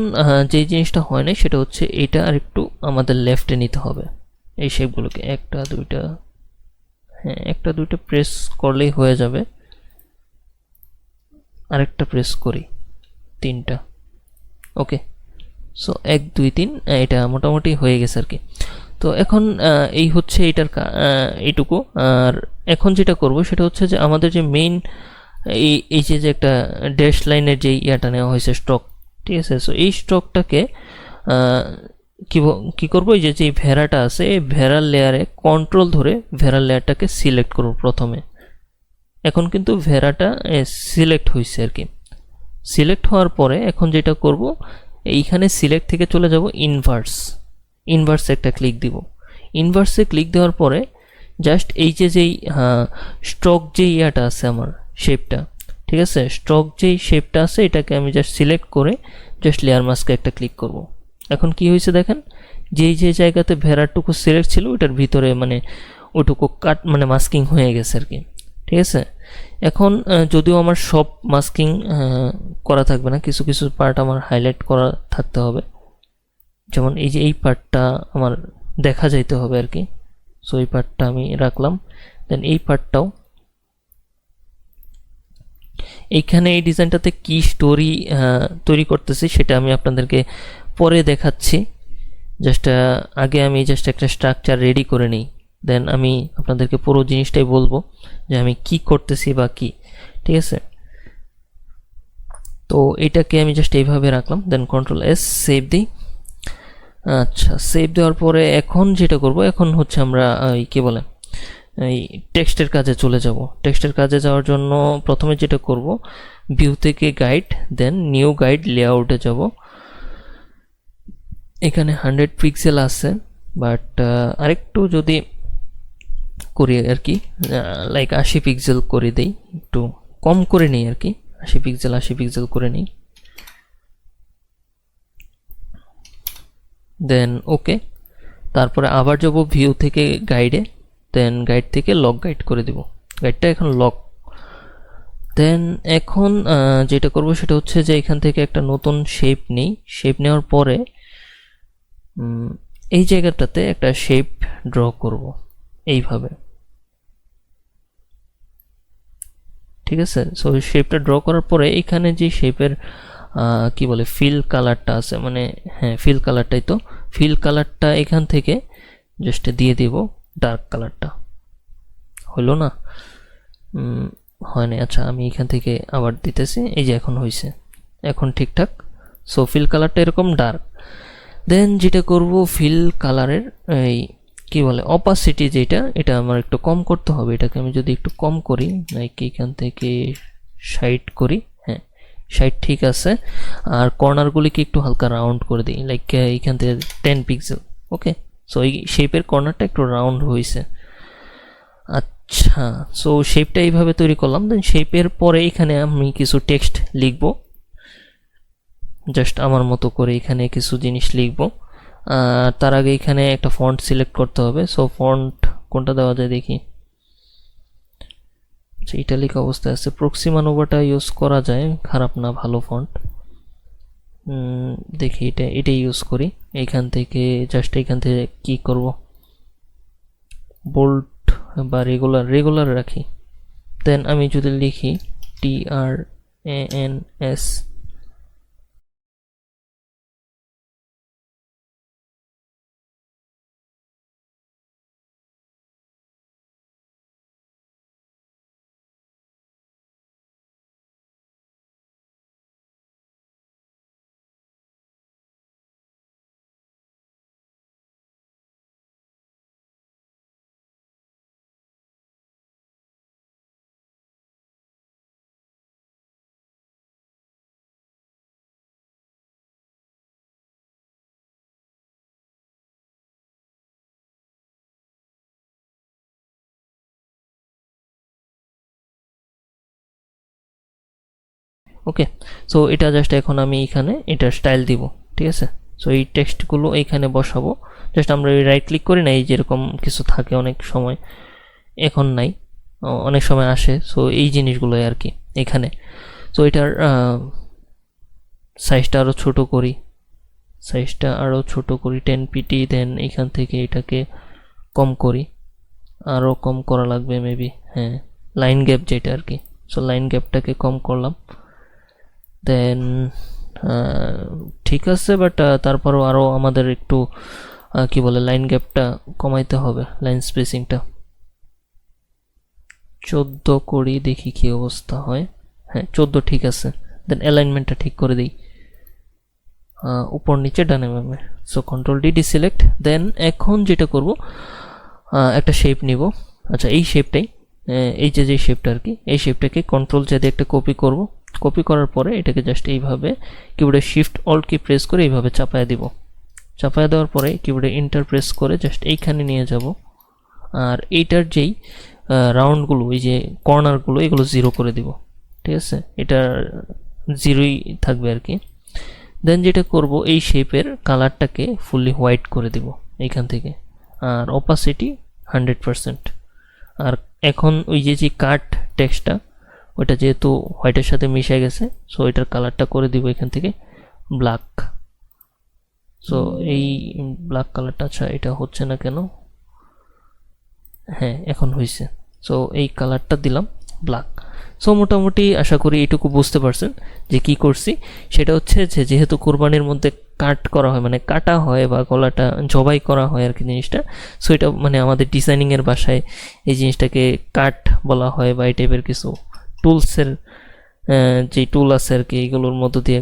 যেই জিনিসটা হয় না সেটা হচ্ছে এটা আর একটু আমাদের লেফটে নিতে হবে, এই শেপগুলোকে একটা দুইটা, হ্যাঁ একটা দুইটা প্রেস করলেই হয়ে যাবে, আরেকটা প্রেস করি, তিনটা, ওকে। সো 1 2 3 এটা মোটামুটি হয়ে গেছে আর কি। তো এখন এই হচ্ছে এটার এইটুকু। আর এখন যেটা করব সেটা হচ্ছে যে আমাদের যে মেইন এই যে একটা ড্যাশ লাইনের যে ইয়াটা নেওয়া হয়েছে স্ট্রোক, ঠিক আছে। সো এই স্ট্রোকটাকে কি করব, এই যে ভেড়াটা আছে এই ভেড়ার লেয়ারে কন্ট্রোল ধরে ভেড়ার লেয়ারটাকে সিলেক্ট করব প্রথমে। এখন কিন্তু ভেড়াটা সিলেক্ট হয়েছে আর কি। সিলেক্ট হওয়ার পরে এখন যেটা করব, এইখানে সিলেক্ট থেকে চলে যাব ইনভার্সে একটা ক্লিক দিব। ইনভার্সে ক্লিক দেওয়ার পরে জাস্ট এই যেই স্ট্রোক যে ইয়াটা আছে আমার শেপটা, ঠিক আছে, স্ট্রোক যেই শেপটা আছে এটাকে আমি জাস্ট সিলেক্ট করে জাস্ট লেয়ার মাস্কে একটা ক্লিক করব। এখন কি হয়েছে দেখেন, যে জায়গাতে ভেড়ারটুকু সিলেক্ট ছিল ওটার ভিতরে মানে ওটুকু কাট মানে মাস্কিং হয়ে গেছে আর কি, ঠিক আছে। এখন যদিও আমার সব মাস্কিং করা থাকবে না, কিছু কিছু পার্ট আমার হাইলাইট করা থাকতে হবে, যেমন এই যে এই পার্টটা আমার দেখা যাইতে হবে আর কি। সো এই পার্টটা আমি রাখলাম, দেন এই পার্টটাও। এইখানে এই ডিজাইনটাতে কি স্টোরি তৈরি করতেছি সেটা আমি আপনাদেরকে পরে দেখাচ্ছি, জাস্ট আগে আমি জাস্ট একটা স্ট্রাকচার রেডি করে নিই, দেন আমি আপনাদেরকে পুরো জিনিসটাই বলবো যে আমি কি করতেছি বা কি, ঠিক আছে। তো এটাকে আমি জাস্ট এইভাবে রাখলাম, দেন কন্ট্রোল এস সেভ দিই। আচ্ছা সেভ দেওয়ার পরে এখন যেটা করব, এখন হচ্ছে আমরা কি বলে এই টেক্সটের কাজে চলে যাব। টেক্সটের কাজে যাওয়ার জন্য প্রথমে যেটা করব, ভিউ থেকে গাইড, দেন নিউ গাইড লেআউটে যাব। এখানে 100 পিক্সেল আছে, বাট আরেকটু যদি করি আর কি, লাইক 80 পিক্সেল করে দেই, একটু কম করে নিই আর কি, 80 পিক্সেল করে নিই, দেন ওকে। তারপরে আবার যাব ভিউ থেকে গাইডে, দেন গাইড থেকে লক গাইড করে দিব, গাইডটা এখন লক। দেন এখন যেটা করব সেটা হচ্ছে যে এখান থেকে একটা নতুন শেপ নিই, শেপ নেওয়ার পরে এই জায়গাটাতে একটা শেপ ড্র করব এইভাবে, ঠিক আছে। সো শেপটা ড্র করার পরে এখানে যে শেপের কি বলে ফিল কালারটা আছে, মানে হ্যাঁ ফিল কালারটাই তো, ফিল কালারটা এখান থেকে জাস্ট দিয়ে দিব, ডার্ক কালারটা হইলো না, হয় না। আচ্ছা আমি এখান থেকে আবার দিতেছি, এই যে এখন হয়েছে, এখন ঠিকঠাক। সো ফিল কালারটা এরকম ডার্ক। দেন যেটা করব, ফিল কালারের এই কি বলে অপাসিটি যেটা, এটা আমার একটু কম করতে হবে। এটাকে আমি যদি একটু কম করি, লাইক এখান থেকে 60 করি, হ্যাঁ 60 ঠিক আছে। আর কর্নারগুলিকে একটু হালকা রাউন্ড করে দিই, লাইক এইখান থেকে 10 পিক্সেল। ওকে, সো এই শেপের কর্নারটা একটু রাউন্ড হয়েছে। আচ্ছা, সো শেপটা এইভাবে তৈরি করলাম। দেন শেপের পরে এখানে আমি কিছু টেক্সট লিখব, জাস্ট আমার মতো করে এখানে কিছু জিনিস লিখব। তার আগে এখানে একটা ফন্ট সিলেক্ট করতে হবে। সো ফন্ট কোনটা দেওয়া যায় দেখি। আচ্ছা ইটালিক অবস্থায় আছে, প্রক্সিমা নোভাটা ইউজ করা যায়, খারাপ না, ভালো ফন্ট। দেখি এটাই ইউজ করি। এইখান থেকে জাস্ট এইখান থেকে কি করব, বোল্ড বা রেগুলার রাখি। দেন আমি যদি লিখি TRANS, ওকে। সো এটা জাস্ট এখন আমি এখানে এটা স্টাইল দিব, ঠিক আছে। সো এই টেক্সটগুলো এইখানে বসাবো। জাস্ট আমরা রাইট ক্লিক করি না, এই যেরকম কিছু থাকে অনেক সময়, এখন নাই, অনেক সময় আসে। সো এই জিনিসগুলোই আর কি এখানে। সো এটার সাইজটা আরও ছোট করি, 10 পিটি। দেন এখান থেকে এটাকে কম করি, আরও কম করা লাগবে মেবি, হ্যাঁ লাইন গ্যাপ যেটা আর কি। সো লাইন গ্যাপটাকে কম করলাম। দেন ঠিক আছে, বাট তারপরও আরও আমাদের একটু কি বলে লাইন গ্যাপটা কমাইতে হবে, লাইন স্পেসিংটা 14 করি, দেখি কি অবস্থা হয়। হ্যাঁ 14 ঠিক আছে। দেন অ্যালাইনমেন্টটা ঠিক করে দিই, উপর নিচে ডানে বামে। So control D select. Then এখন যেটা করব, একটা শেপ নিব। আচ্ছা এই শেপটাই, এই যে শেপটা আর কি, এই শেপটাকে কন্ট্রোল জে দিয়ে একটা কপি করব। কপি করার পরে এটাকে জাস্ট এইভাবে কিবোর্ডে শিফট অল্ট কি প্রেস করে এইভাবে চাপায় দিব। চাপায় দেওয়ার পরে কিবোর্ডে এন্টার প্রেস করে জাস্ট এইখানে নিয়ে যাব। আর এইটার যেই রাউন্ডগুলো, এই যে কর্নারগুলো, এগুলো 0 করে দিব, ঠিক আছে। এটা 0ই থাকবে আর কি। দেন যেটা করব, এই শেপের কালারটাকে ফুললি হোয়াইট করে দিব এইখান থেকে, আর অপাসিটি 100%। আর এখন ওই যে কাট টেক্সটটা, ওইটা যেহেতু হোয়াইটের সাথে মিশে গেছে, সো এটার কালারটা করে দিব এখান থেকে ব্ল্যাক। সো এই ব্ল্যাক কালারটা, আচ্ছা এটা হচ্ছে না কেন, হ্যাঁ এখন হয়েছে। সো এই কালারটা দিলাম ব্ল্যাক। সো মোটামুটি আশা করি এটুকু বুঝতে পারছেন যে কি করছি। সেটা হচ্ছে যে যেহেতু কোরবানির মধ্যে কাট করা হয়, মানে কাটা হয় বা গলাটা জবাই করা হয় আর কি জিনিসটা। সো এটা মানে আমাদের ডিজাইনিংয়ের ভাষায় এই জিনিসটাকে কাট বলা হয়, বা এই টাইপের কিছু টুলসের যে টুল আছে আর কি, এইগুলোর মধ্য দিয়ে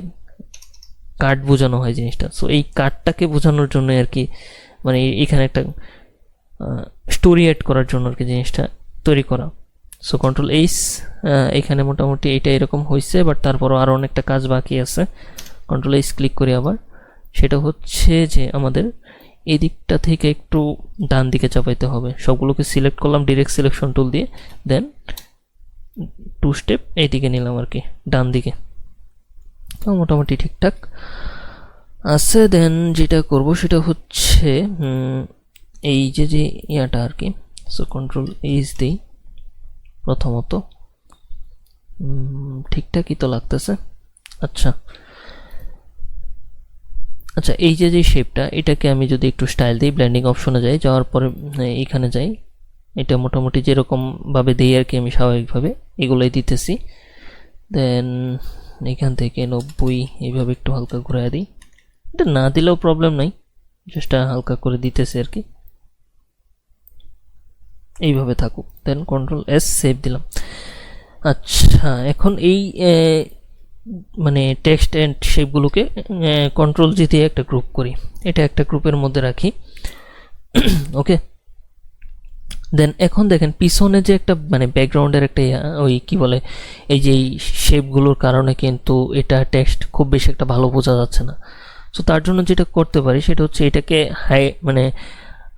কাট বোঝানো হয় জিনিসটা। সো এই কাটটাকে বোঝানোর জন্য আর কি, মানে এখানে একটা স্টোরি অ্যাড করার জন্য আর কি জিনিসটা তৈরি করা। সো কন্ট্রোল এইচ, এখানে মোটামুটি এটা এরকম হয়েছে, বাট তারপরও আরও অনেকটা কাজ বাকি আছে। কন্ট্রোল এইচ ক্লিক করি আবার, সেটা হচ্ছে যে আমাদের এদিকটা থেকে একটু ডান দিকে চাপাইতে হবে। সবগুলোকে সিলেক্ট করলাম ডিরেক্ট সিলেকশন টুল দিয়ে, দেন 2 স্টেপ এইদিকে নিলাম আর কি, ডান দিকে। তো মোটামুটি ঠিকঠাক আছে। দেন যেটা করব সেটা হচ্ছে এই যে ইয়াটা আর কি। সো কন্ট্রোল এইচ দিই প্রথমত, ঠিকঠাকই তো লাগতেছে। আচ্ছা আচ্ছা, এই যে শেপটা, এটাকে আমি যদি একটু স্টাইল দিই, ব্লেন্ডিং অপশনে যাই, যাওয়ার পরে এইখানে যাই, এটা মোটামুটি যেরকমভাবে দিই আর কি আমি স্বাভাবিকভাবে এগুলোই দিতেছি। দেন এখান থেকে 90 এইভাবে একটু হালকা ঘুরাই দিই। এটা না দিলেও প্রবলেম নাই, জাস্ট হালকা করে দিতেছি আর কি। এইভাবে থাকুক, দেন কন্ট্রোল এস সেভ দিলাম। আচ্ছা, এখন এই মানে টেক্সট অ্যান্ড শেপগুলোকে কন্ট্রোল জি দিয়ে একটা গ্রুপ করি, এটা একটা গ্রুপের মধ্যে রাখি। ওকে, দেন এখন দেখেন পিছনে যে একটা মানে ব্যাকগ্রাউন্ডের একটা ওই কি বলে এই যে শেপগুলোর কারণে কিন্তু এটা টেক্সট খুব বেশি একটা ভালো বোঝা যাচ্ছে না। সো তার জন্য যেটা করতে পারি সেটা হচ্ছে এটাকে হাই মানে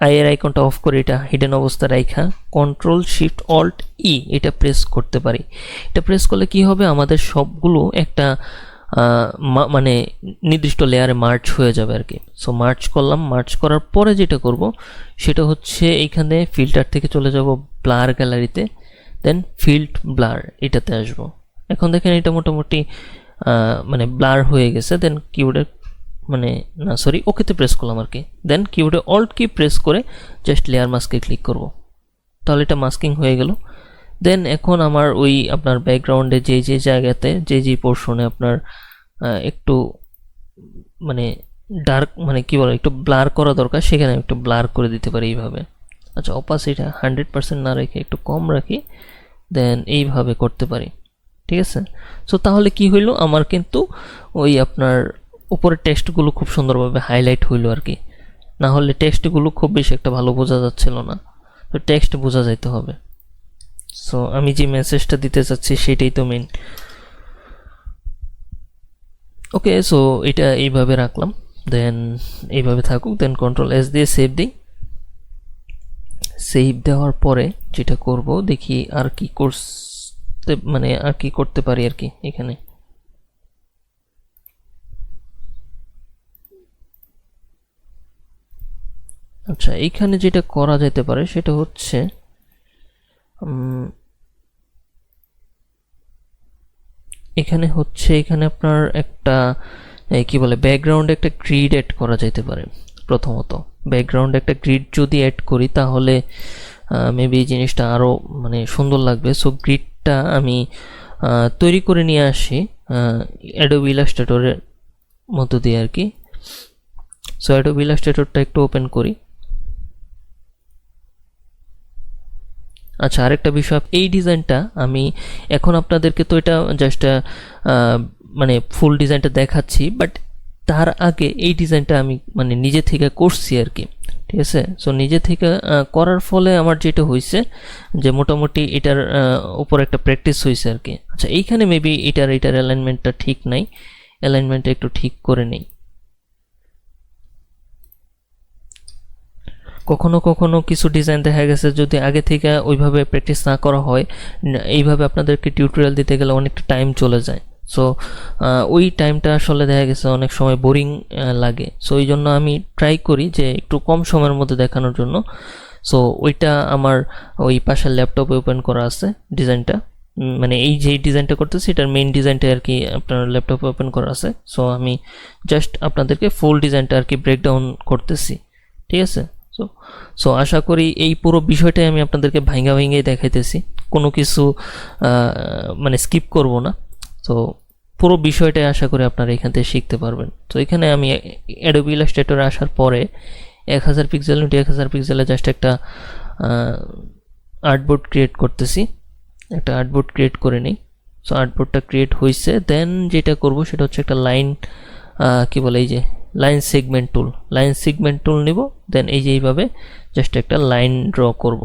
আইয়ের আইকনটা অফ করে এটা হিডেন অবস্থা রাখা কন্ট্রোল শিফট অল্ট ই এটা প্রেস করতে পারি। এটা প্রেস করলে কি হবে, আমাদের সবগুলো একটা মানে নির্দিষ্ট লেয়ারে মার্চ হয়ে যাবে আর কি। সো মার্চ করলাম, মার্চ করার পরে যেটা করব সেটা হচ্ছে এইখানে ফিল্টার থেকে চলে যাব ব্লার গ্যালারিতে, দেন ফিল্ড ব্লার এটাতে আসব। এখন দেখেন এটা মোটামুটি মানে ব্লার হয়ে গেছে। দেন কিবোর্ডের মানে না সরি ওকেতে প্রেস করলাম আর কি। দেন কিবোর্ডে অল্ট কি প্রেস করে জাস্ট লেয়ার মাস্কে ক্লিক করব, তাহলে এটা মাস্কিং হয়ে গেল। দেন এখন আমার ওই আপনার ব্যাকগ্রাউন্ডে যে জায়গাতে যে পোর্শনে আপনার একটু মানে ডার্ক মানে কি বলে একটু ব্লার করা দরকার সেখানে একটু ব্লার করে দিতে পারি এইভাবে। আচ্ছা, অপাসিটি 100% না রেখে একটু কম রাখি, দেন এইভাবে করতে পারি, ঠিক আছে। সো তাহলে কি হইলো, আমার কিন্তু ওই আপনার উপরের টেক্সটগুলো খুব সুন্দরভাবে হাইলাইট হইলো আর কি। না হলে টেক্সটগুলো খুব বেশি একটা ভালো বোঝা যাচ্ছিল না, তো টেক্সট বোঝা যাইতে হবে। সো আমি যে মেসেজটা দিতে চাচ্ছি সেটাই তো মেইন। ওকে, সো এটা এইভাবে রাখলাম, দেন এইভাবে থাকুক। দেন কন্ট্রোল এস দিয়ে সেভ দিই। সেভ দেওয়ার পরে যেটা করব দেখি আর কি করতে মানে আর কি করতে পারি আর কি এখানে। আচ্ছা, এইখানে যেটা করা যেতে পারে সেটা হচ্ছে এখানে আপনার একটা কি বলে ব্যাকগ্রাউন্ডে একটা গ্রিড অ্যাড করা যেতে পারে। প্রথমত ব্যাকগ্রাউন্ডে একটা গ্রিড যদি অ্যাড করি তাহলে মেবি এই জিনিসটা আরও মানে সুন্দর লাগবে। সো গ্রিডটা আমি তৈরি করে নিয়ে আসি অ্যাডোবি ইলাস্ট্রেটরের মধ্য দিয়ে আর কি। সো অ্যাডোবি ইলাস্ট্রেটরটা একটু ওপেন করি। আচ্ছা, আরেকটা বিষয়, এই ডিজাইনটা আমি এখন আপনাদেরকে তো এটা জাস্ট মানে ফুল ডিজাইনটা দেখাচ্ছি, বাট তার আগে এই ডিজাইনটা আমি মানে নিজে থেকে করছি আর কি, ঠিক আছে। সো নিজে থেকে করার ফলে আমার যেটা হয়েছে যে মোটামুটি এটার উপর একটা প্র্যাকটিস হয়েছে আর কি। আচ্ছা, এইখানে মেবি এটার অ্যালাইনমেন্টটা ঠিক নাই, অ্যালাইনমেন্টটা একটু ঠিক করে নেই। কখনো কখনো কিছু ডিজাইন দেখা গেছে যদি আগে থেকে ওইভাবে প্র্যাকটিস না করা হয়, এইভাবে আপনাদেরকে টিউটোরিয়াল দিতে গেলে অনেকটা টাইম চলে যায়। সো ওই টাইমটা আসলে দেখা গেছে অনেক সময় বোরিং লাগে। সো এই জন্য আমি ট্রাই করি যে একটু কম সময়ের মধ্যে দেখানোর জন্য। সো ওইটা আমার ওই পাশের ল্যাপটপে ওপেন করা আছে ডিজাইনটা, মানে এই যে ডিজাইনটা করতেছি এটার মেইন ডিজাইনটা আর কি আপনার ল্যাপটপে ওপেন করা আছে। সো আমি জাস্ট আপনাদেরকে ফুল ডিজাইনটা আর কি ব্রেকডাউন করতেছি, ঠিক আছে। সো আশা করি এই পুরো বিষয়টাই আমি আপনাদেরকে ভাঙা ভেঙে দেখাইতেছি, কোনো কিছু মানে স্কিপ করব না। তো পুরো বিষয়টাই আশা করি আপনারা এখান থেকে শিখতে পারবেন। তো এখানে আমি অ্যাডোবি ইলাস্ট্রেটরে আসার পরে 1000 পিক্সেল 1000 পিক্সেলে জাস্ট একটা আর্টবোর্ড ক্রিয়েট করতেছি, একটা আর্টবোর্ড ক্রিয়েট করে নিই। সো আর্টবোর্ডটা ক্রিয়েট হয়েছে। দেন যেটা করব সেটা হচ্ছে একটা লাইন কি বলে এই যে লাইন সেগমেন্ট টুল নিব। দেন এই যে এইভাবে জাস্ট একটা লাইন ড্র করব।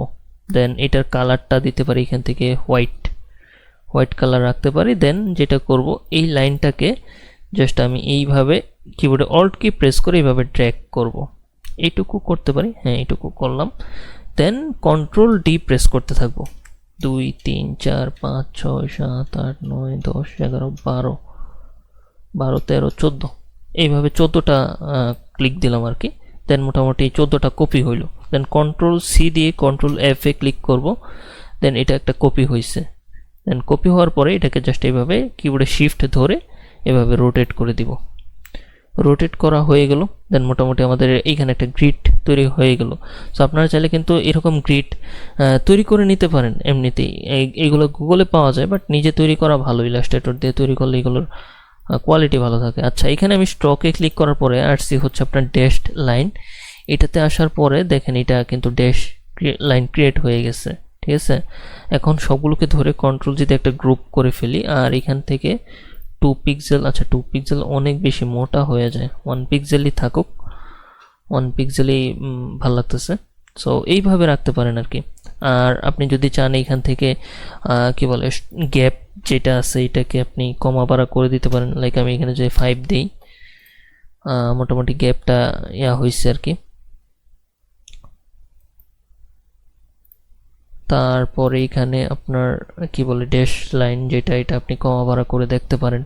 দেন এটার কালারটা দিতে পারি এখান থেকে হোয়াইট কালার রাখতে পারি। দেন যেটা করব এই লাইনটাকে জাস্ট আমি এইভাবে কিবোর্ডে অল্ট কি প্রেস করে এইভাবে ড্র্যাগ করব। এইটুকু করতে পারি, হ্যাঁ এইটুকু করলাম। দেন কন্ট্রোল ডি প্রেস করতে থাকবো। 2 3 4 5 6 7 8 9 10 11 12 13 14 এইভাবে 14টা ক্লিক দিলাম আর কি। দেন মোটামুটি 14টা কপি হইল। দেন কন্ট্রোল সি দিয়ে কন্ট্রোল এফ এ ক্লিক করব। দেন এটা একটা কপি হয়েছে। দেন কপি হওয়ার পরে এটাকে জাস্ট এইভাবে কিবোর্ডে শিফট ধরে এভাবে রোটেট করে দিব। রোটেট করা হয়ে গেল। দেন মোটামুটি আমাদের এইখানে একটা গ্রিড তৈরি হয়ে গেল। সো আপনারা চাইলে কিন্তু এরকম গ্রিড তৈরি করে নিতে পারেন এমনিতেই, এইগুলো গুগলে পাওয়া যায়, বাট নিজে তৈরি করা ভালো। ইলাস্ট্রেটর দিয়ে তৈরি করলে এগুলোর কোয়ালিটি ভালো থাকে। আচ্ছা, এখানে আমি স্ট্রোকে ক্লিক করার পরে আসছি হচ্ছে আপনার ড্যাশড লাইন। এটাতে আসার পরে দেখেন এটা কিন্তু ড্যাশ লাইন ক্রিয়েট হয়ে গেছে। ঠিক আছে, এখন সবগুলোকে ধরে কন্ট্রোল যদি একটা গ্রুপ করে ফেলি, আর এখান থেকে 2 পিক্সেল, আচ্ছা 2 পিক্সেল অনেক বেশি মোটা হয়ে যায়, 1 পিক্সেলই থাকুক, 1 পিক্সেলই ভালো লাগতেছে। সো এইভাবে রাখতে পারেন আর কি। আর আপনি যদি চান এখান থেকে কি বলে গ্যাপ যেটা আছে এটাকে আপনি কমা বাড়া করে দিতে পারেন। লাইক আমি এখানে যে 5 দিই, মোটামুটি গ্যাপটা হয়েছে আর কি। তারপরে এখানে আপনার কি বলে ড্যাশ লাইন যেটা, এটা আপনি কমা বাড়া করে দেখতে পারেন।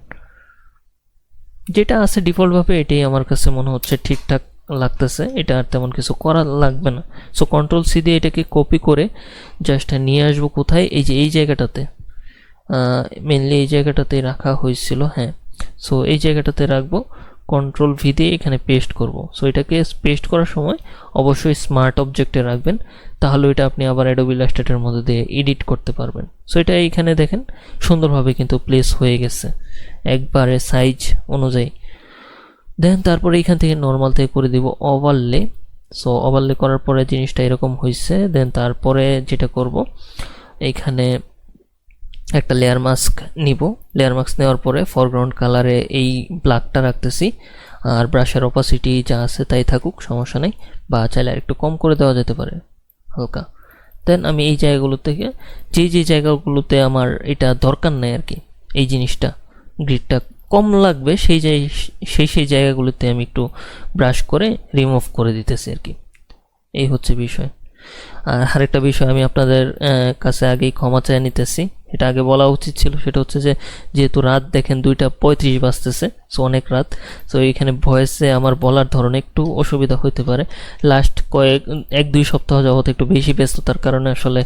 যেটা আছে ডিফল্টভাবে এটাই আমার কাছে মনে হচ্ছে ঠিকঠাক লাগতেছে, এটা আর তেমন কিছু করা লাগবে না। সো কন্ট্রোল সি দিয়ে এটাকে কপি করে জাস্ট নিয়ে আসবো কোথায়, এই যে এই জায়গাটাতে, মেনলি এই জায়গাটাতে রাখা হয়েছিল। হ্যাঁ, সো এই জায়গাটাতে রাখবো, কন্ট্রোল ভি দিয়ে এখানে পেস্ট করব। সো এটাকে পেস্ট করার সময় অবশ্যই স্মার্ট অবজেক্টে রাখবেন, তাহলে এটা আপনি আবার অ্যাডোবি ইলাস্ট্রেটরের মধ্যে দিয়ে এডিট করতে পারবেন। সো এটা এইখানে দেখেন সুন্দরভাবে কিন্তু প্লেস হয়ে গেছে একবারে সাইজ অনুযায়ী। দেন তারপরে এখান থেকে নর্মাল থেকে করে দিব ওভারলে। সো ওভারলে করার পরে জিনিসটা এরকম হয়েছে। দেন তারপরে যেটা করব, এইখানে একটা লেয়ার মাস্ক নিব। লেয়ার মাস্ক নেওয়ার পরে ফরগ্রাউন্ড কালারে এই ব্ল্যাকটা রাখতেছি, আর ব্রাশের অপাসিটি যা আছে তাই থাকুক, সমস্যা নেই, বা চাইলে একটু কম করে দেওয়া যেতে পারে হালকা। দেন আমি এই জায়গাগুলো থেকে যে জায়গাগুলোতে আমার এটা দরকার নেই আর কি, এই জিনিসটা গ্রিডটা কম লাগবে, সেই জায়গাগুলোতে আমি একটু ব্রাশ করে রিমুভ করে দিতেছি আর কি। এই হচ্ছে বিষয়। আর আরেকটা বিষয় আমি আপনাদের কাছে আগেই ক্ষমা চেয়ে নিতেছি, এটা আগে বলা উচিত ছিল। সেটা হচ্ছে যে যেহেতু রাত দেখেন 2:35 বাজতেছে, সো অনেক রাত। সো এইখানে ভয়েসে আমার বলার ধরনে একটু অসুবিধা হতে পারে। লাস্ট 1-2 সপ্তাহ যাবত একটু বেশি ব্যস্ততার কারণে আসলে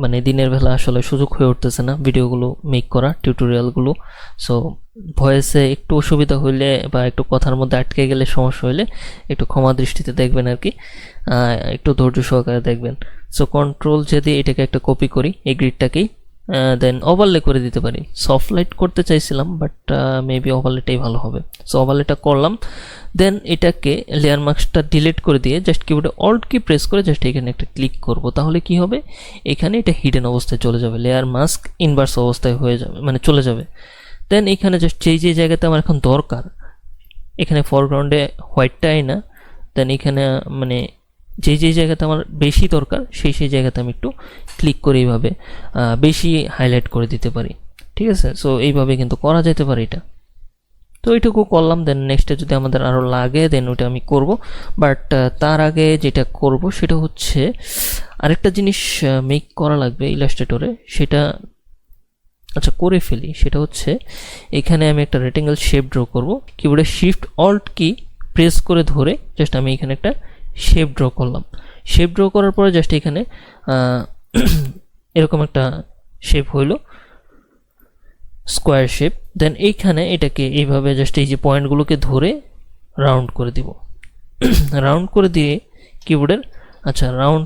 মানে দিনের বেলা আসলে সুযোগ হয়ে উঠতেছে না ভিডিওগুলো মেক করা, টিউটোরিয়ালগুলো। সো ভয়েসে একটু অসুবিধা হইলে বা একটু কথার মধ্যে আটকে গেলে, সমস্যা হইলে একটু ক্ষমা দৃষ্টিতে দেখবেন আর কি, একটু ধৈর্য সহকারে দেখবেন। সো কন্ট্রোল যদি এটাকে একটা কপি করি এই গ্রিডটাকেই, দেন ওভারলে করে দিতে পারি। সফট লাইট করতে চাইছিলাম, বাট মেবি ওভারলেটাই ভালো হবে। সো ওভারলেটা করলাম। দেন এটাকে লেয়ার মাস্কটা ডিলিট করে দিয়ে জাস্ট কিবোর্ডে অল্ট কি প্রেস করে জাস্ট এখানে একটা ক্লিক করব, তাহলে কি হবে, এখানে এটা হিডেন অবস্থায় চলে যাবে, লেয়ার মাস্ক ইনভার্স অবস্থায় হয়ে যাবে, মানে চলে যাবে। দেন এখানে জাস্ট যে জায়গাতে আমার এখন দরকার, এখানে ফরগ্রাউন্ডে হোয়াইটটাই না, দেন এখানে মানে যে জায়গাতে আমার বেশি দরকার সেই জায়গাতে আমি একটু ক্লিক করে এইভাবে বেশি হাইলাইট করে দিতে পারি। ঠিক আছে, সো এইভাবে কিন্তু করা যেতে পারে এটা। তো এইটুকু করলাম। দেন নেক্সটে যদি আমাদের আরও লাগে দেন ওইটা আমি করব, বাট তার আগে যেটা করব সেটা হচ্ছে আরেকটা জিনিস মেক করা লাগবে ইলাস্ট্রেটরে, সেটা আচ্ছা করে ফেলি। সেটা হচ্ছে এখানে আমি একটা রেক্ট্যাঙ্গেল শেপ ড্র করব। কিবোর্ডে শিফট অল্ট কি প্রেস করে ধরে জাস্ট আমি এখানে একটা শেপ ড্র করলাম। শেপ ড্র করার পরে জাস্ট এখানে এরকম একটা শেপ হইল, স্কোয়ার শেপ। দেন এইখানে এটাকে এইভাবে জাস্ট এই যে পয়েন্টগুলোকে ধরে রাউন্ড করে দিব। রাউন্ড করে দিয়ে কিবোর্ডের আচ্ছা রাউন্ড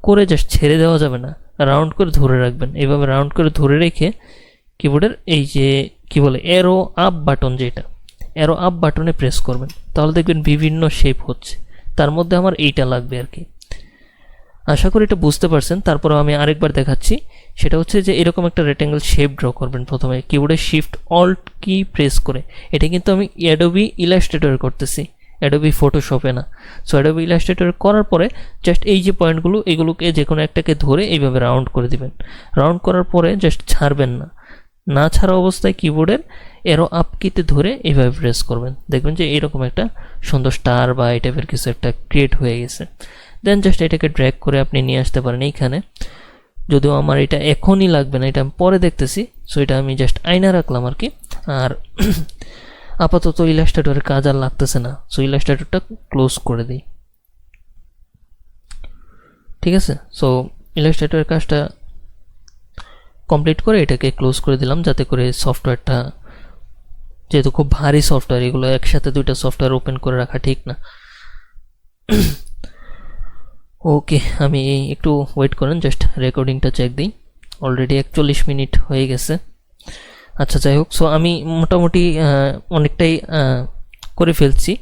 করে জাস্ট ছেড়ে দেওয়া যাবে না, রাউন্ড করে ধরে রাখবেন। এইভাবে রাউন্ড করে ধরে রেখে কিবোর্ডের এই যে কি বলে অ্যারো আপ বাটন, যেটা অ্যারো আপ বাটনে প্রেস করবেন, তাহলে দেখবেন বিভিন্ন শেপ হচ্ছে। তার মধ্যে আমার এইটা লাগবে আর কি। আশা করি এটা বুঝতে পারছেন। তারপরে আমি আরেকবার দেখাচ্ছি। সেটা হচ্ছে যে এরকম একটা রেক্ট্যাঙ্গেল শেপ ড্র করবেন প্রথমে কিবোর্ডে শিফট অল্ট কি প্রেস করে। এটা কিন্তু আমি অ্যাডোবি ইলাস্ট্রেটরে করতেছি, অ্যাডোবি ফটোশপে না। সো অ্যাডোবি ইলাস্ট্রেটরে করার পরে জাস্ট এই যে পয়েন্টগুলো, এগুলোকে যে কোনো একটাকে ধরে এইভাবে রাউন্ড করে দিবেন। রাউন্ড করার পরে জাস্ট ছাড়বেন না, না ছাড়া অবস্থায় কিবোর্ডের এরো আপ কিতে ধরে এইভাবে প্রেস করবেন, দেখবেন যে এইরকম একটা সুন্দর স্টার বা এই টাইপের কিছু একটা ক্রিয়েট হয়ে গেছে। দেন জাস্ট এটাকে ড্র্যাগ করে আপনি নিয়ে আসতে পারেন এইখানে। যদিও আমার এটা এখনই লাগবে না, এটা আমি পরে দেখতেছি। সো এটা আমি জাস্ট আয়না রাখলাম আর কি। আর আপাতত ইলাস্ট্রেটরের কাজ আর লাগতেছে না, সো ইলাস্ট্রেটরটা ক্লোজ করে দিই। ঠিক আছে, সো ইলাস্ট্রেটরের কাজটা কমপ্লিট করে এটাকে ক্লোজ করে দিলাম, যাতে করে সফটওয়্যারটা, যেহেতু খুব ভারী সফটওয়্যার, এগুলো একসাথে দুইটা সফটওয়্যার ওপেন করে রাখা ঠিক না। ওকে, আমি একটু ওয়েট করেন, জাস্ট রেকর্ডিংটা চেক দিই। অলরেডি 41 মিনিট হয়ে গেছে। আচ্ছা যাই হোক, সো আমি মোটামুটি অনেকটাই করে ফেলছি।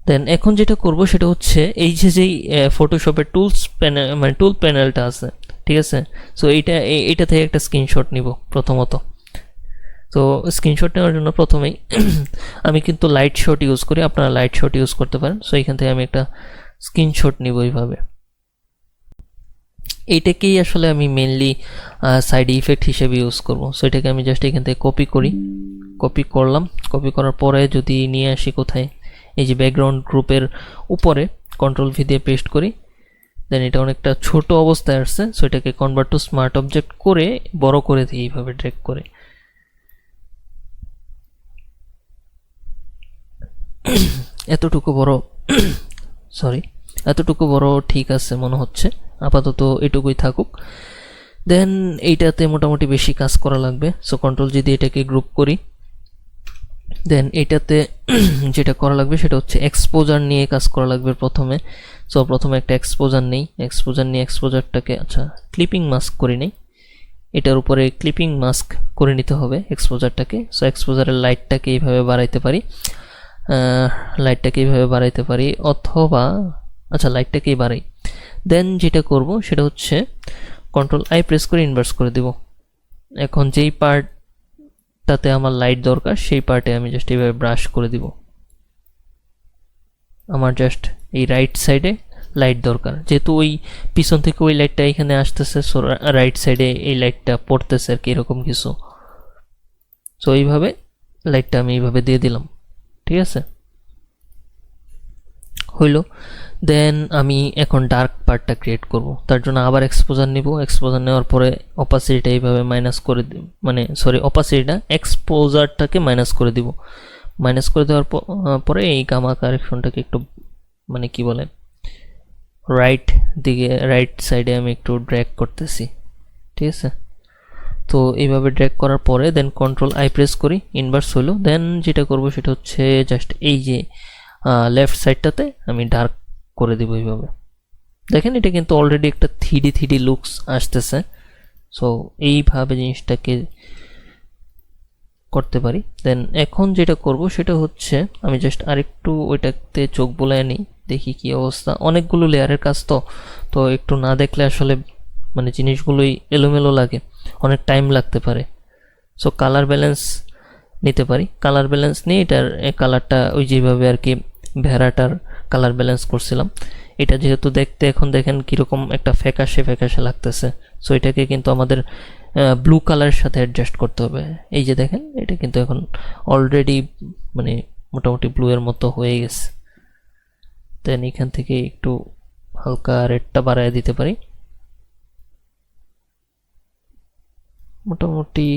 দেন এখন যেটা করব সেটা হচ্ছে এই যেই ফটোশপের টুলস প্যানেল মানে টুল প্যানেলটা আছে, ঠিক আছে। সো এইটা থেকে একটা স্ক্রিনশট নিব প্রথমত। তো স্ক্রিনশট নেওয়ার জন্য প্রথমেই আমি কিন্তু লাইট শট ইউজ করি, আপনারা লাইট শট ইউজ করতে পারেন। সো এখান থেকে আমি একটা স্ক্রিনশট নিব এইভাবে। এইটাকেই আসলে আমি মেনলি সাইড ইফেক্ট হিসেবে ইউজ করব। সো এটাকে আমি জাস্ট এখান থেকে কপি করি, কপি করলাম। কপি করার পরে যদি নিয়ে আসি কোথায়, এই যে ব্যাকগ্রাউন্ড গ্রুপের উপরে কন্ট্রোল ভি দিয়ে পেস্ট করি, দেন এটা অনেকটা ছোট অবস্থায় আসছে। সো এটাকে কনভার্ট টু স্মার্ট অবজেক্ট করে বড় করে দিই এইভাবে ড্র্যাগ করে। এতটুকু বড় সরি এতটুকু বড় ঠিক আছে মনে হচ্ছে, আপাতত এটুকুই থাকুক। দেন এইটাতে মোটামুটি বেশি কাজ করা লাগবে। সো কন্ট্রোল জি দিয়ে এটাকে গ্রুপ করি। দেন এটাতে যেটা করা লাগবে সেটা হচ্ছে এক্সপোজার নিয়ে কাজ করা লাগবে প্রথমে। সো প্রথমে একটা এক্সপোজার নেই, এক্সপোজার নিয়ে এক্সপোজারটাকে ক্লিপিং মাস্ক করে নেই। এটার উপরে ক্লিপিং মাস্ক করে নিতে হবে এক্সপোজারটাকে। সো এক্সপোজারের লাইটটাকে এইভাবে বাড়াইতে পারি, অথবা লাইটটাকেই বাড়াই। দেন যেটা করব সেটা হচ্ছে কন্ট্রোল আই প্রেস করে ইনভার্স করে দেব। এখন যেই পার্টটাতে আমার লাইট দরকার সেই পার্টে আমি জাস্ট এইভাবে ব্রাশ করে দিব। আমার জাস্ট এই রাইট সাইডে লাইট দরকার, যেহেতু ওই পিছন থেকে ওই লাইটটা এখানে আসতেছে, সো রাইট সাইডে এই লাইটটা পড়তেছে আর কি, এরকম কিছু। সো এইভাবে লাইটটা আমি এইভাবে দিয়ে দিলাম, ঠিক আছে, হইল। দেন আমি এখন ডার্ক পার্টটা ক্রিয়েট করব। তার জন্য আবার এক্সপোজার নিব। এক্সপোজার নেওয়ার পরে অপাসিটিটা এইভাবে মাইনাস করে অপাসিটিটা এক্সপোজারটাকে মাইনাস করে দিব। মাইনাস করে দেওয়ার পরে এই গামা কারেকশনটাকে একটু কি বলে রাইট সাইডে আমি একটু ড্র্যাগ করতেছি, ঠিক আছে। তো এইভাবে ড্র্যাগ করার পরে দেন কন্ট্রোল আই প্রেস করি, ইনভার্স হলো। দেন যেটা করব সেটা হচ্ছে জাস্ট এই যে লেফট সাইডটাতে আমি ডার্ক করে দিব এইভাবে। দেখেন এটা কিন্তু অলরেডি একটা থ্রিডি লুকস আসতেছে। সো এইভাবে জিনিসটাকে করতে পারি। দেন এখন যেটা করব সেটা হচ্ছে আমি জাস্ট আরেকটু ওইটাতে চোখ বোলায় নিই, দেখি কি অবস্থা। অনেকগুলো লেয়ারের কাজ তো একটু না দেখলে আসলে জিনিসগুলোই এলোমেলো লাগে, অনেক টাইম লাগতে পারে। সো কালার ব্যালেন্স নিতে পারি। কালার ব্যালেন্স নিয়ে এটার কালারটা ওই যেভাবে আর কি ভেড়াটার কালার ব্যালেন্স করছিলাম, এটা যেহেতু দেখতে এখন দেখেন কীরকম একটা ফ্যাকাশে লাগতেছে। সো এটাকে কিন্তু আমাদের ব্লু কালারের সাথে অ্যাডজাস্ট করতে হবে। এই যে দেখেন এটা কিন্তু এখন অলরেডি মোটামুটি ব্লু এর মতো হয়ে গেছে। দেন এখান থেকে একটু হালকা রেডটা বাড়ায় দিতে পারি, মোটামুটি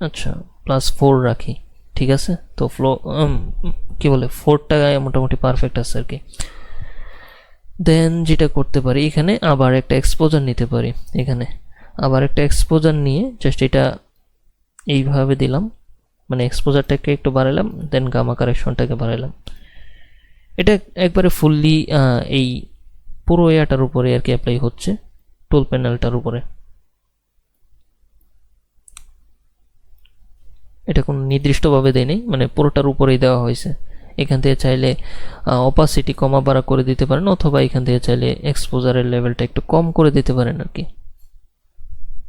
+4 রাখি, ঠিক আছে। তো কি বলে 4টা মোটামুটি পারফেক্ট আছে আর কি। দেন যেটা করতে পারি এখানে আবার একটা এক্সপোজার নিতে পারি। এখানে আবার একটা এক্সপোজার নিয়ে জাস্ট এটা এইভাবে দিলাম, এক্সপোজারটাকে একটু বাড়ালাম, দেন গামা কারেকশনটাকে বাড়ালাম। এটা একবারে ফুললি এই পুরো এটার উপরে আর কি অ্যাপ্লাই হচ্ছে, টুল প্যানেলটার উপরে। এটা কোনো নির্দিষ্টভাবে দেয় নেই, পুরোটার উপরেই দেওয়া হয়েছে। এখান থেকে চাইলে অপাসিটি কমা বাড়া করে দিতে পারেন, অথবা এখান থেকে চাইলে এক্সপোজারের লেভেলটা একটু কম করে দিতে পারেন আর কি।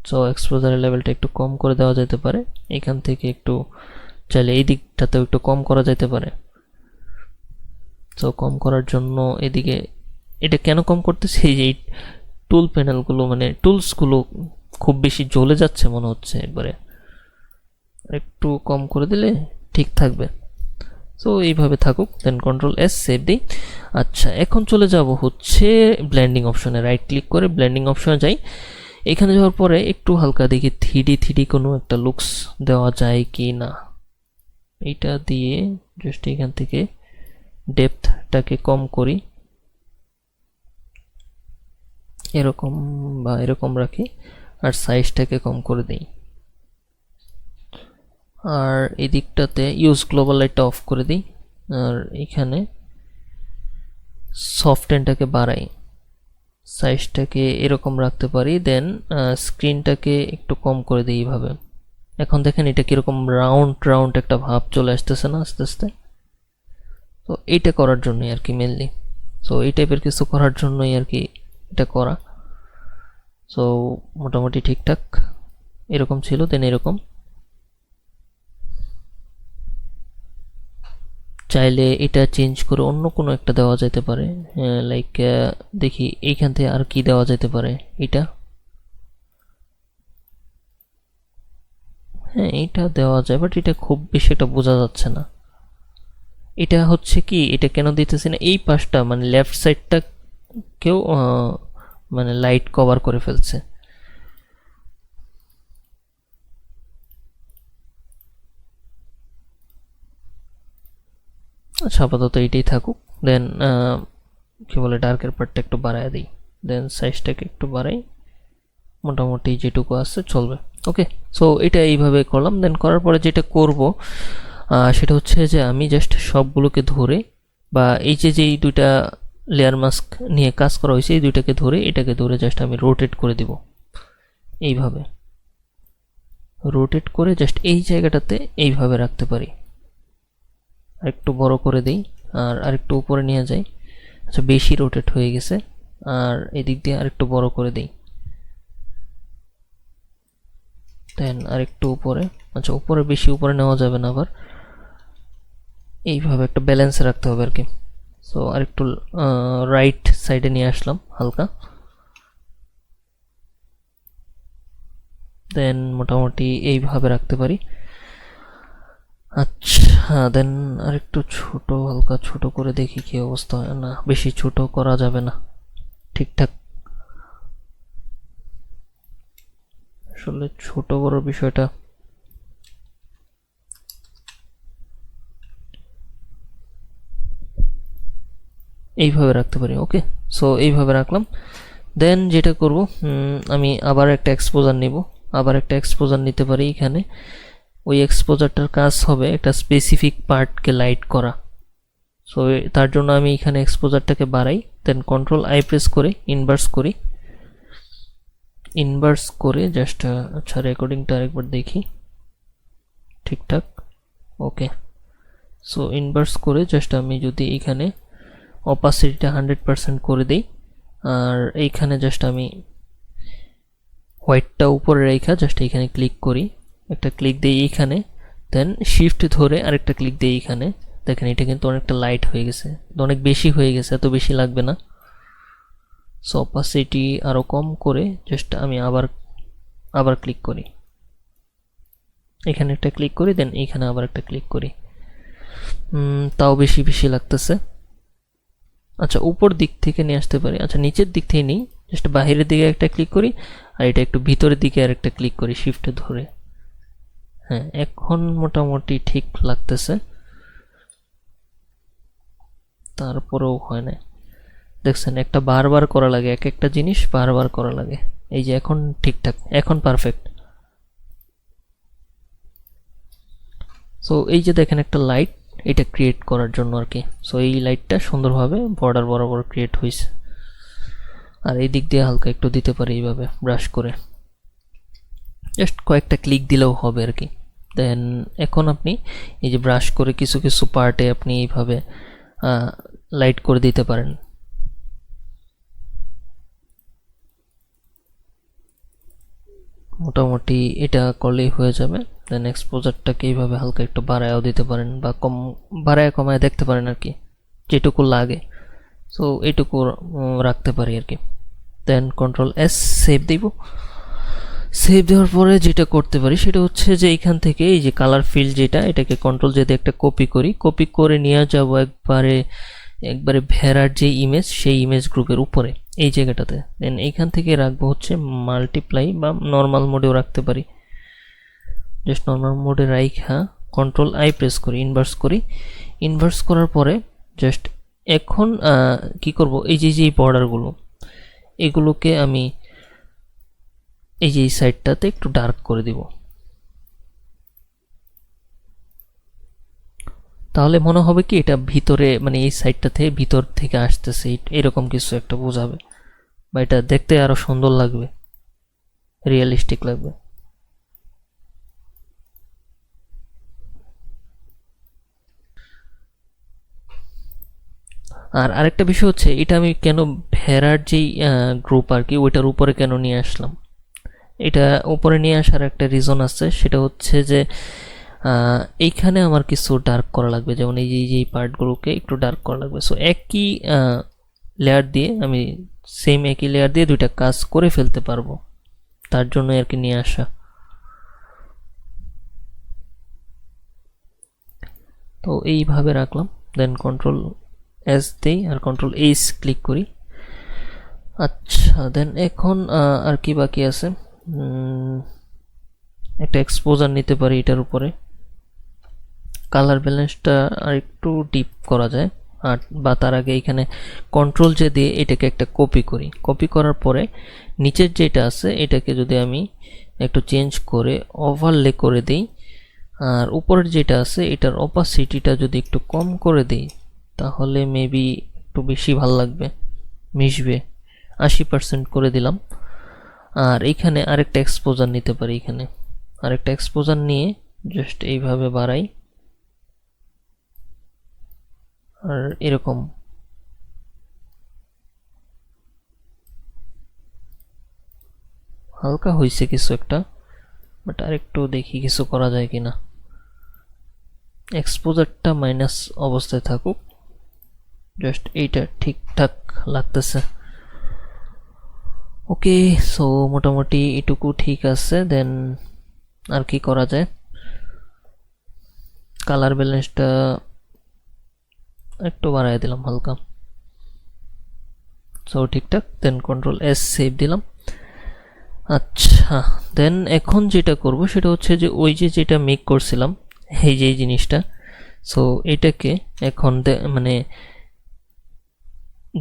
সো এক্সপোজারের লেভেলটা একটু কম করে দেওয়া যেতে পারে। এখান থেকে একটু চাইলে এই দিকটাতেও একটু কম করা যেতে পারে। সো কম করার জন্য এদিকে এটা কেন কম করতেছি, এই যে টুল প্যানেলগুলো টুলসগুলো খুব বেশি জ্বলে যাচ্ছে মনে হচ্ছে, একবারে একটু কম করে দিলে ঠিক থাকবে। সো এইভাবে থাকুক। দেন কন্ট্রোল এস সেভ দিই। আচ্ছা, এখন চলে যাব হচ্ছে ব্লেন্ডিং অপশনে। রাইট ক্লিক করে ব্লেন্ডিং অপশনে যাই। এখানে যাওয়ার পরে একটু হালকা দেখি থ্রিডি কোনো একটা লুকস দেওয়া যায় কি না। এইটা দিয়ে জাস্ট এখান থেকে ডেপথটাকে কম করি, এরকম বা এরকম রাখি, আর সাইজটাকে কম করে দিই। আর এই দিকটাতে ইউজ গ্লোবাল লাইটটা অফ করে দিই, আর এখানে সফটেনটাকে বাড়াই, সাইজটাকে এরকম রাখতে পারি। দেন স্ক্রিনটাকে একটু কম করে দিই এইভাবে। এখন দেখেন এটা কীরকম রাউন্ড একটা ভাব চলে আসতেছে না আস্তে আস্তে। তো এইটা করার জন্যই আর কি মেনলি, সো এই টাইপের কিছু করার জন্যই আর কি এটা করা। সো মোটামুটি ঠিকঠাক এরকম ছিল, দেন এরকম চাইলে এটা চেঞ্জ করে অন্য কোনো একটা দেওয়া যেতে পারে, লাইক দেখি এইখান থেকে আর কি দেওয়া যেতে পারে। এটা, হ্যাঁ এটা দেওয়া যায়, বাট এটা খুব বেশি একটা বোঝা যাচ্ছে না। এটা হচ্ছে কি, এটা কেন দিতেছি না, এই পাশটা মানে লেফট সাইডটা কেউ মানে লাইট কভার করে ফেলছে। আচ্ছা আপাতত এইটাই থাকুক। দেন কি বলে ডার্কের পার্টটা একটু বাড়ায় দিই, দেন সাইজটাকে একটু বাড়াই, মোটামুটি যেটুকু আছে চলবে। ওকে, সো এটা এইভাবে করলাম। দেন করার পরে যেটা করব সেটা হচ্ছে যে আমি জাস্ট সবগুলোকে ধরে, বা এই যে এই দুইটা লেয়ার মাস্ক নিয়ে কাজ করা হয়েছে, এই দুইটাকে ধরে এটাকে ধরে জাস্ট আমি রোটেট করে দিব এইভাবে। রোটেট করে জাস্ট এই জায়গাটাতে এইভাবে রাখতে পারি। আরেকটু বড় করে দিই আর আরেকটু উপরে নিয়ে যাই। আচ্ছা বেশি রোটেট হয়ে গেছে, আর এদিক দিয়ে আরেকটু বড় করে দিই, দেন আরেকটু উপরে। আচ্ছা উপরে বেশি উপরে নেওয়া যাবে না, আবার এইভাবে একটা ব্যালেন্স রাখতে হবে আর কি। সো আরেকটু রাইট সাইডে নিয়ে আসলাম হালকা, দেন মোটামুটি এইভাবে রাখতে পারি। আচ্ছা দেন আরেকটু ছোট, হালকা ছোট করে দেখি কি অবস্থা হয়। না বেশি ছোট করা যাবে না, ঠিকঠাক আসলে ছোট বড় বিষয়টা। এইভাবে রাখতে পারি। ওকে, সো এইভাবে রাখলাম। দেন যেটা করব, আমি আবার একটা এক্সপোজার নিব, আবার একটা এক্সপোজার নিতে পারি এখানে। ওই এক্সপোজারটার কাজ হবে একটা স্পেসিফিক পার্টকে লাইট করা। সো তার জন্য আমি এখানে এক্সপোজারটাকে বাড়াই, দেন কন্ট্রোল আই প্রেস করে ইনভার্স করি। ইনভার্স করে জাস্ট, আচ্ছা রেকর্ডিংটা আরেকবার দেখি ঠিকঠাক। ওকে, সো ইনভার্স করে জাস্ট আমি যদি এখানে অপাসিটিটা 100% করে দিই, আর এইখানে জাস্ট আমি হোয়াইটটা উপরে রেখা জাস্ট এইখানে ক্লিক করি, একটা ক্লিক দিই এইখানে, দেন শিফট ধরে আরেকটা ক্লিক দিই এইখানে। দেখেন এটা কিন্তু অনেকটা লাইট হয়ে গেছে, অনেক বেশি হয়ে গেছে, এত বেশি লাগবে না। সো অপাসিটি আরও কম করে জাস্ট আমি আবার ক্লিক করি, এখানে একটা ক্লিক করি, দেন এইখানে আবার একটা ক্লিক করি। তাও বেশি বেশি লাগতেছে। আচ্ছা উপর দিক থেকে নিয়ে আসতে পারি, আচ্ছা নিচের দিক থেকে নিই, জাস্ট বাহিরের দিকে একটা ক্লিক করি, আর এটা একটু ভিতরের দিকে আর একটা ক্লিক করি শিফট ধরে। হ্যাঁ এখন মোটামুটি ঠিক লাগতেছে, তারপরেও হয় না। দেখছেন একটা বারবার করা লাগে, এক একটা জিনিস বারবার করা লাগে। এই যে এখন ঠিকঠাক, এখন পারফেক্ট। সো এই যে দেখেন একটা লাইট, এটা ক্রিয়েট করার জন্য আর কি। সো এই লাইটটা সুন্দরভাবে বর্ডার বরাবর ক্রিয়েট হয়েছে। আর এই দিক দিয়ে হালকা একটু দিতে পারি এইভাবে ব্রাশ করে, জাস্ট কয়েকটা ক্লিক দিলেও হবে আর কি। দেন এখন আপনি এই যে ব্রাশ করে কিছু কিছু পার্টে আপনি এইভাবে লাইট করে দিতে পারেন। মোটামুটি এটা করলেই হয়ে যাবে। দেন এক্সপোজারটাকে এইভাবে হালকা একটু বাড়ায়ও দিতে পারেন, বা কম বাড়ায় কমায় দেখতে পারেন আর কি, যেটুকু লাগে। সো এইটুকু রাখতে পারি আর কি। দেন কন্ট্রোল এস সেভ দিব। সেভ দেওয়ার পরে যেটা করতে পারি সেটা হচ্ছে যে এইখান থেকে এই যে কালার ফিল্ড যেটা, এটাকে কন্ট্রোল যদি একটা কপি করি, কপি করে নিয়ে যাব একবারে ভেড়ার যে ইমেজ, সেই ইমেজ গ্রুপের উপরে এই জায়গাটাতে। দেন এইখান থেকে রাখবো হচ্ছে মাল্টিপ্লাই, বা নর্মাল মোডেও রাখতে পারি। জাস্ট নর্মাল মোডে রাইখা কন্ট্রোল আই প্রেস করি, ইনভার্স করি। ইনভার্স করার পরে জাস্ট এখন কি করব, এই যে বর্ডারগুলো, এগুলোকে আমি এই যে এই সাইডটাতে একটু ডার্ক করে দিব, তাহলে মনে হবে কি এটা ভিতরে, মানে এই সাইডটা থেকে ভিতর থেকে আসতেছে, এরকম কিছু একটা বোঝাবে, বা এটা দেখতে আরো সুন্দর লাগবে, রিয়েলিস্টিক লাগবে। আর আরেকটা বিষয় হচ্ছে, এটা আমি কেন ভেড়ার যেই গ্রুপ আর কি ওইটার উপরে কেন নিয়ে আসলাম, এটা উপরে নিয়ে আসার একটা রিজন আছে। সেটা হচ্ছে যে এইখানে আমার কিছু ডার্ক করা লাগবে, যেমন এই যে এই পার্টগুলোকে একটু ডার্ক করা লাগবে। সো একই লেয়ার দিয়ে আমি সেম একই লেয়ার দিয়ে দুইটা কাজ করে ফেলতে পারবো, তার জন্য আর কি নিয়ে আসা। তো এইভাবে রাখলাম, দেন কন্ট্রোল এস দেই আর কন্ট্রোল এইচ ক্লিক করি। আচ্ছা, দেন এখন আর কি বাকি আছে, একটা এক্সপোজার নিতে পারি এটার উপরে। কালার ব্যালেন্সটা আর একটু ডিপ করা যায়, আর বা তার আগে এখানে কন্ট্রোল যে দিয়ে এটাকে একটা কপি করি। কপি করার পরে নিচের যেটা আছে এটাকে যদি আমি একটু চেঞ্জ করে ওভারলে করে দিই, আর উপরের যেটা আছে এটার অপাসিটিটা যদি একটু কম করে দিই, তাহলে মেবি একটু বেশি ভাল লাগবে, মিশবে। 80% করে দিলাম। আর এইখানে আরেকটা এক্সপোজার নিতে পারি, এখানে আরেকটা এক্সপোজার নিয়ে জাস্ট এইভাবে বাড়াই, আর এরকম হালকা হয়েছে কিছু একটা, বাট আরেকটু দেখি কিছু করা যায় কিনা। এক্সপোজারটা মাইনাস অবস্থায় থাকুক, জাস্ট এইটা ঠিকঠাক লাগতেছে। ওকে, সো মোটামুটি এটুকু ঠিক আছে। দেন আর কি করা যায়, কালার ব্যালেন্সটা একটু বাড়াই দিলাম হালকা, সো ঠিকঠাক। দেন কন্ট্রোল এস সেভ দিলাম। আচ্ছা, দেন এখন যেটা করব সেটা হচ্ছে যে ওই যে যেটা মেক করছিলাম এই যে জিনিসটা, সো এটাকে এখন মানে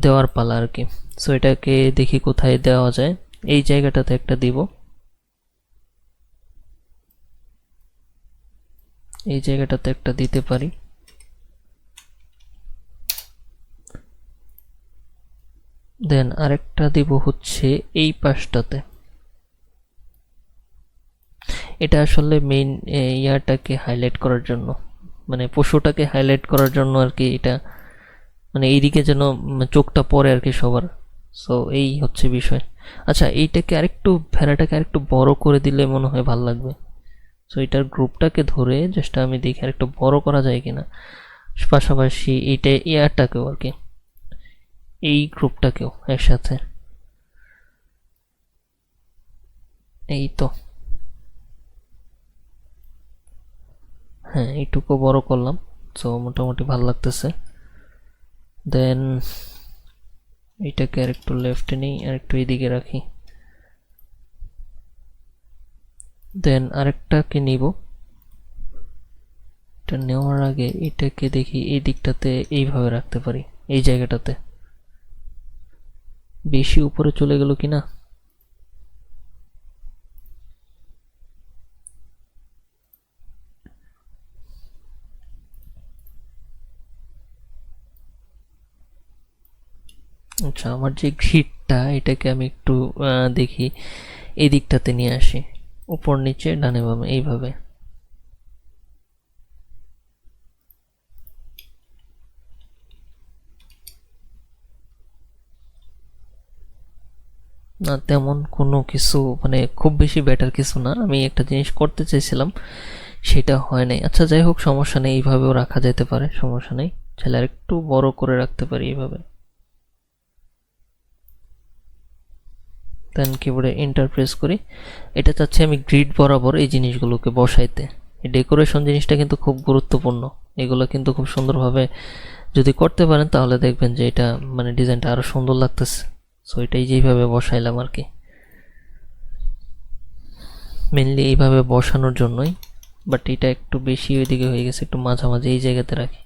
দেওয়ার পালা আর কি। সো এটাকে দেখি কোথায় দেওয়া যায়, এই জায়গাটাতে একটা দিব, এই জায়গাটাতে একটা দিতে পারি। দেন আরেকটা দিব হচ্ছে এই পাশটাতে। এটা আসলে মেইন ইয়ারটাকে হাইলাইট করার জন্য, মানে পশুটাকে হাইলাইট করার জন্য আর কি, এটা মানে এইদিকে যেন চোখটা পড়ে আর কি সবার। সো এই হচ্ছে বিষয়। আচ্ছা, এইটাকে আরেকটু, ভেড়াটাকে আরেকটু বড় করে দিলে মনে হয় ভালো লাগবে। সো এটার গ্রুপটাকে ধরে জাস্ট আমি দেখি আরেকটু বড় করা যায় কিনা, পাশাপাশি এইটা এয়ারটাকেও আর কি, এই গ্রুপটাকেও একসাথে। এই তো, হ্যাঁ এইটুকু বড় করলাম, সো মোটামুটি ভালো লাগতেছে। দেন এইটাকে আরেকটু লেফটে নেই, আরেকটু এইদিকে রাখি। দেন আরেকটাকে নিব, এটা নেওয়ার আগে এটাকে দেখি এই দিকটাতে এইভাবে রাখতে পারি, এই জায়গাটাতে। বেশি উপরে চলে গেল কিনা, আচ্ছা আমার যে গ্রিডটা এটাকে আমি একটু দেখি এই দিকটাতে নিয়ে আসি, উপর নিচে ডানে বামে এইভাবে। না তেমন কোনো কিছু, মানে খুব বেশি বেটার কিছু না, আমি একটা জিনিস করতে চাইছিলাম সেটা হয় নাই। আচ্ছা যাই হোক, সমস্যা নেই, এইভাবেও রাখা যেতে পারে, সমস্যা নেই। চাইলে আর একটু বড় করে রাখতে পারি এইভাবে। দেন কিবোর্ডে এন্টার প্রেস করি। এটা চাচ্ছি আমি গ্রিড বরাবর এই জিনিসগুলোকে বসাইতে। এই ডেকোরেশন জিনিসটা কিন্তু খুব গুরুত্বপূর্ণ, এগুলো কিন্তু খুব সুন্দরভাবে যদি করতে পারেন তাহলে দেখবেন যে এটা মানে ডিজাইনটা আরো সুন্দর লাগতেছে। সো এটাই যেইভাবে বসাইলাম আর কি, মেনলি এইভাবে বসানোর জন্যই। বাট এটা একটু বেশি ওইদিকে হয়ে গেছে, একটু মাঝামাঝি এই জায়গাতে রাখি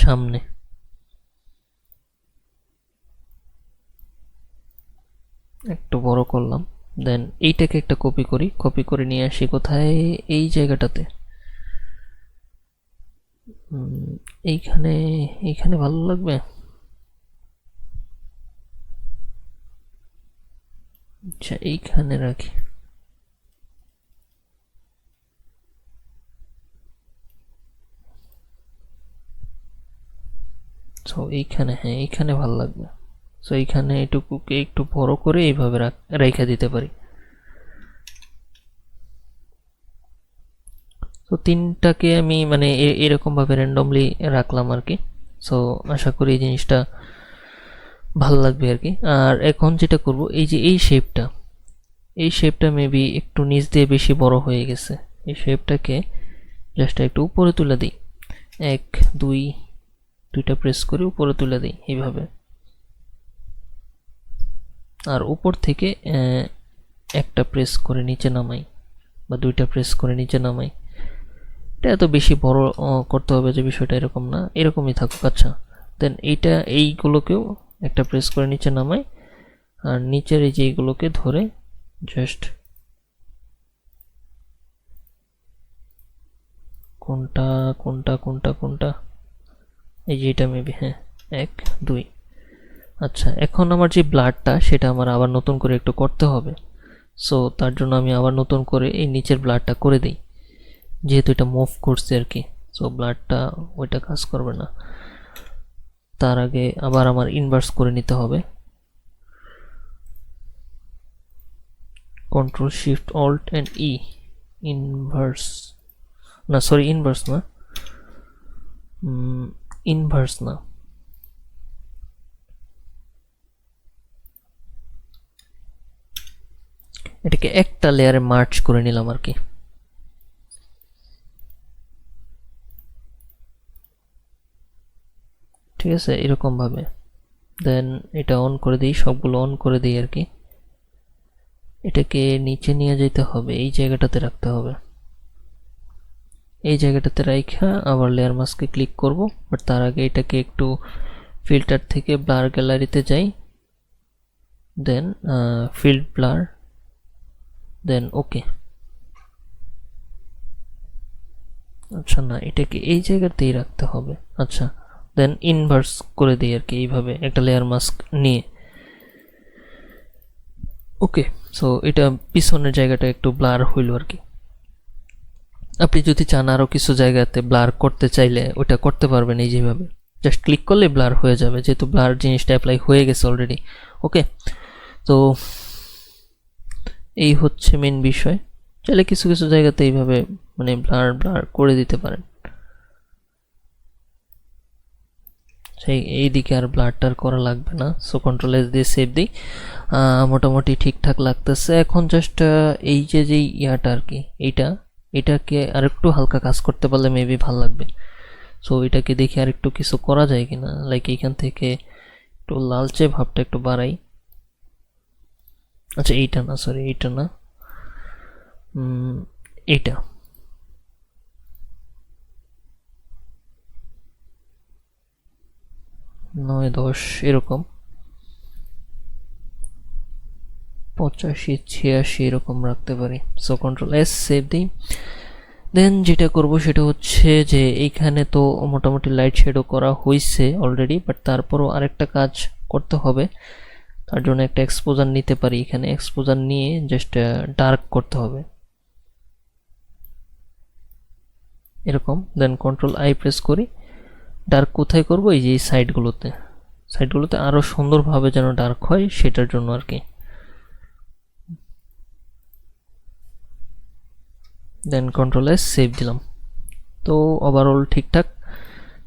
সামনে। একটু বড় করলাম। দেন এইটাকে একটা কপি করি, কপি করে নিয়ে আসি কোথায়, এই জায়গাটাতে। এইখানে, এইখানে ভালো লাগবে। আচ্ছা এইখানে রাখি। সো এইখানে, হ্যাঁ এইখানে ভালো লাগবে। সো এইখানে এটুকুকে একটু বড় করে এইভাবে রেখে দিতে পারি। তো তিনটাকে আমি মানে এরকম ভাবে র্যান্ডমলি রাখলাম আর কি। সো আশা করি এই জিনিসটা ভালো লাগবে আর কি। আর এখন যেটা করব, এই যে এই শেপটা মেবি একটু নিচ দিয়ে বেশি বড় হয়ে গেছে। এই শেপটাকে জাস্ট একটু উপরে তুলে দিই, 1 2 দুইটা প্রেস করে উপরে তুলে দিই এইভাবে। আর উপর থেকে একটা প্রেস করে নিচে নামাই, বা দুইটা প্রেস করে নিচে নামাই। এটা এত বেশি বড় করতে হবে যে বিষয়টা এরকম না, এরকমই থাকুক। আচ্ছা, দেন এইগুলোকেও একটা প্রেস করে নিচে নামাই, আর নিচের এই যে এইগুলোকে ধরে জাস্ট কোনটা কোনটা কোনটা কোনটা এই যে এটা মেবি, হ্যাঁ 1 2। আচ্ছা, এখন আমার যে ব্লাডটা সেটা আমার আবার নতুন করে একটু করতে হবে। সো তার জন্য আমি আবার নতুন করে এই নিচের ব্লাডটা করে দিই, যেহেতু এটা মুভ করছে আর কি। সো ব্লাডটা ওইটা কাজ করবে না, তার আগে আবার আমার ইনভার্স করে নিতে হবে। Control shift alt and E, inverse না, সরি ইনভার্স না, ইনভার্স না, এটাকে একটা লেয়ারে মার্চ করে নিলাম আর কি। ঠিক আছে, এরকম ভাবে দেন এটা অন করে দিই, সবগুলো অন করে দিই আর কি। এটাকে নিচে নিয়ে যেতে হবে, এই জায়গাটাতে রাখতে হবে। এই জায়গাটাতে রাখা আবার লেয়ার মাস্কে ক্লিক করব, বাট তার আগে এটাকে একটু ফিল্টার থেকে ব্লার গ্যালারিতে যাই, দেন ফিল্ড ব্লার, দেন ওকে। আচ্ছা না, এটাকে এই জায়গাতেই রাখতে হবে। আচ্ছা, দেন ইনভার্স করে দিই আর কি, এইভাবে একটা লেয়ার মাস্ক নিয়ে। ওকে, সো এটা পিছনের জায়গাটা একটু ব্লার হইল আর কি। আপনি যদি চান আরও কিছু জায়গাতে ব্লার করতে চাইলে ওটা করতে পারবেন, এই যেভাবে জাস্ট ক্লিক করলে ব্লার হয়ে যাবে, যেহেতু ব্লার জিনিসটা অ্যাপ্লাই হয়ে গেছে অলরেডি। ওকে, তো এই হচ্ছে মেন বিষয়। চাইলে কিছু কিছু জায়গাতে এইভাবে মানে ব্লার করে দিতে পারেন। সেই এইদিকে আর ব্লারটার করা লাগবে না। সো কন্ট্রোল এস দিয়ে সেভ দিই। মোটামুটি ঠিকঠাক লাগতেছে। এখন জাস্ট এই যে ইয়াটা আর কি, এটাকে আরেকটু হালকা কাজ করতে পারলে মেবি ভালো লাগবে। সো এটাকে দেখি আর একটু কিছু করা যায় কিনা, লাইক এইখান থেকে একটু লালচে ভাবটা একটু বাড়াই। আচ্ছা এইটা না, সরি এইটা না, এইটা 9 10 এরকম, 85 86 এরকম রাখতে পারি। সো কন্ট্রোল এস সেভ দিই। দেন যেটা করব সেটা হচ্ছে যে এইখানে তো মোটামুটি লাইট শেডও করা হয়েছে অলরেডি, বাট তারপরও আরেকটা কাজ করতে হবে। তার জন্য একটা এক্সপোজার নিতে পারি, এখানে এক্সপোজার নিয়ে জাস্ট ডার্ক করতে হবে এরকম। দেন কন্ট্রোল আই প্রেস করি, ডার্ক কোথায় করব, এই যে সাইডগুলোতে আরও সুন্দরভাবে যেন ডার্ক হয় সেটার জন্য আর কি। দেন কন্ট্রোল এস সেভ দিলাম। তো ওভারঅল ঠিকঠাক।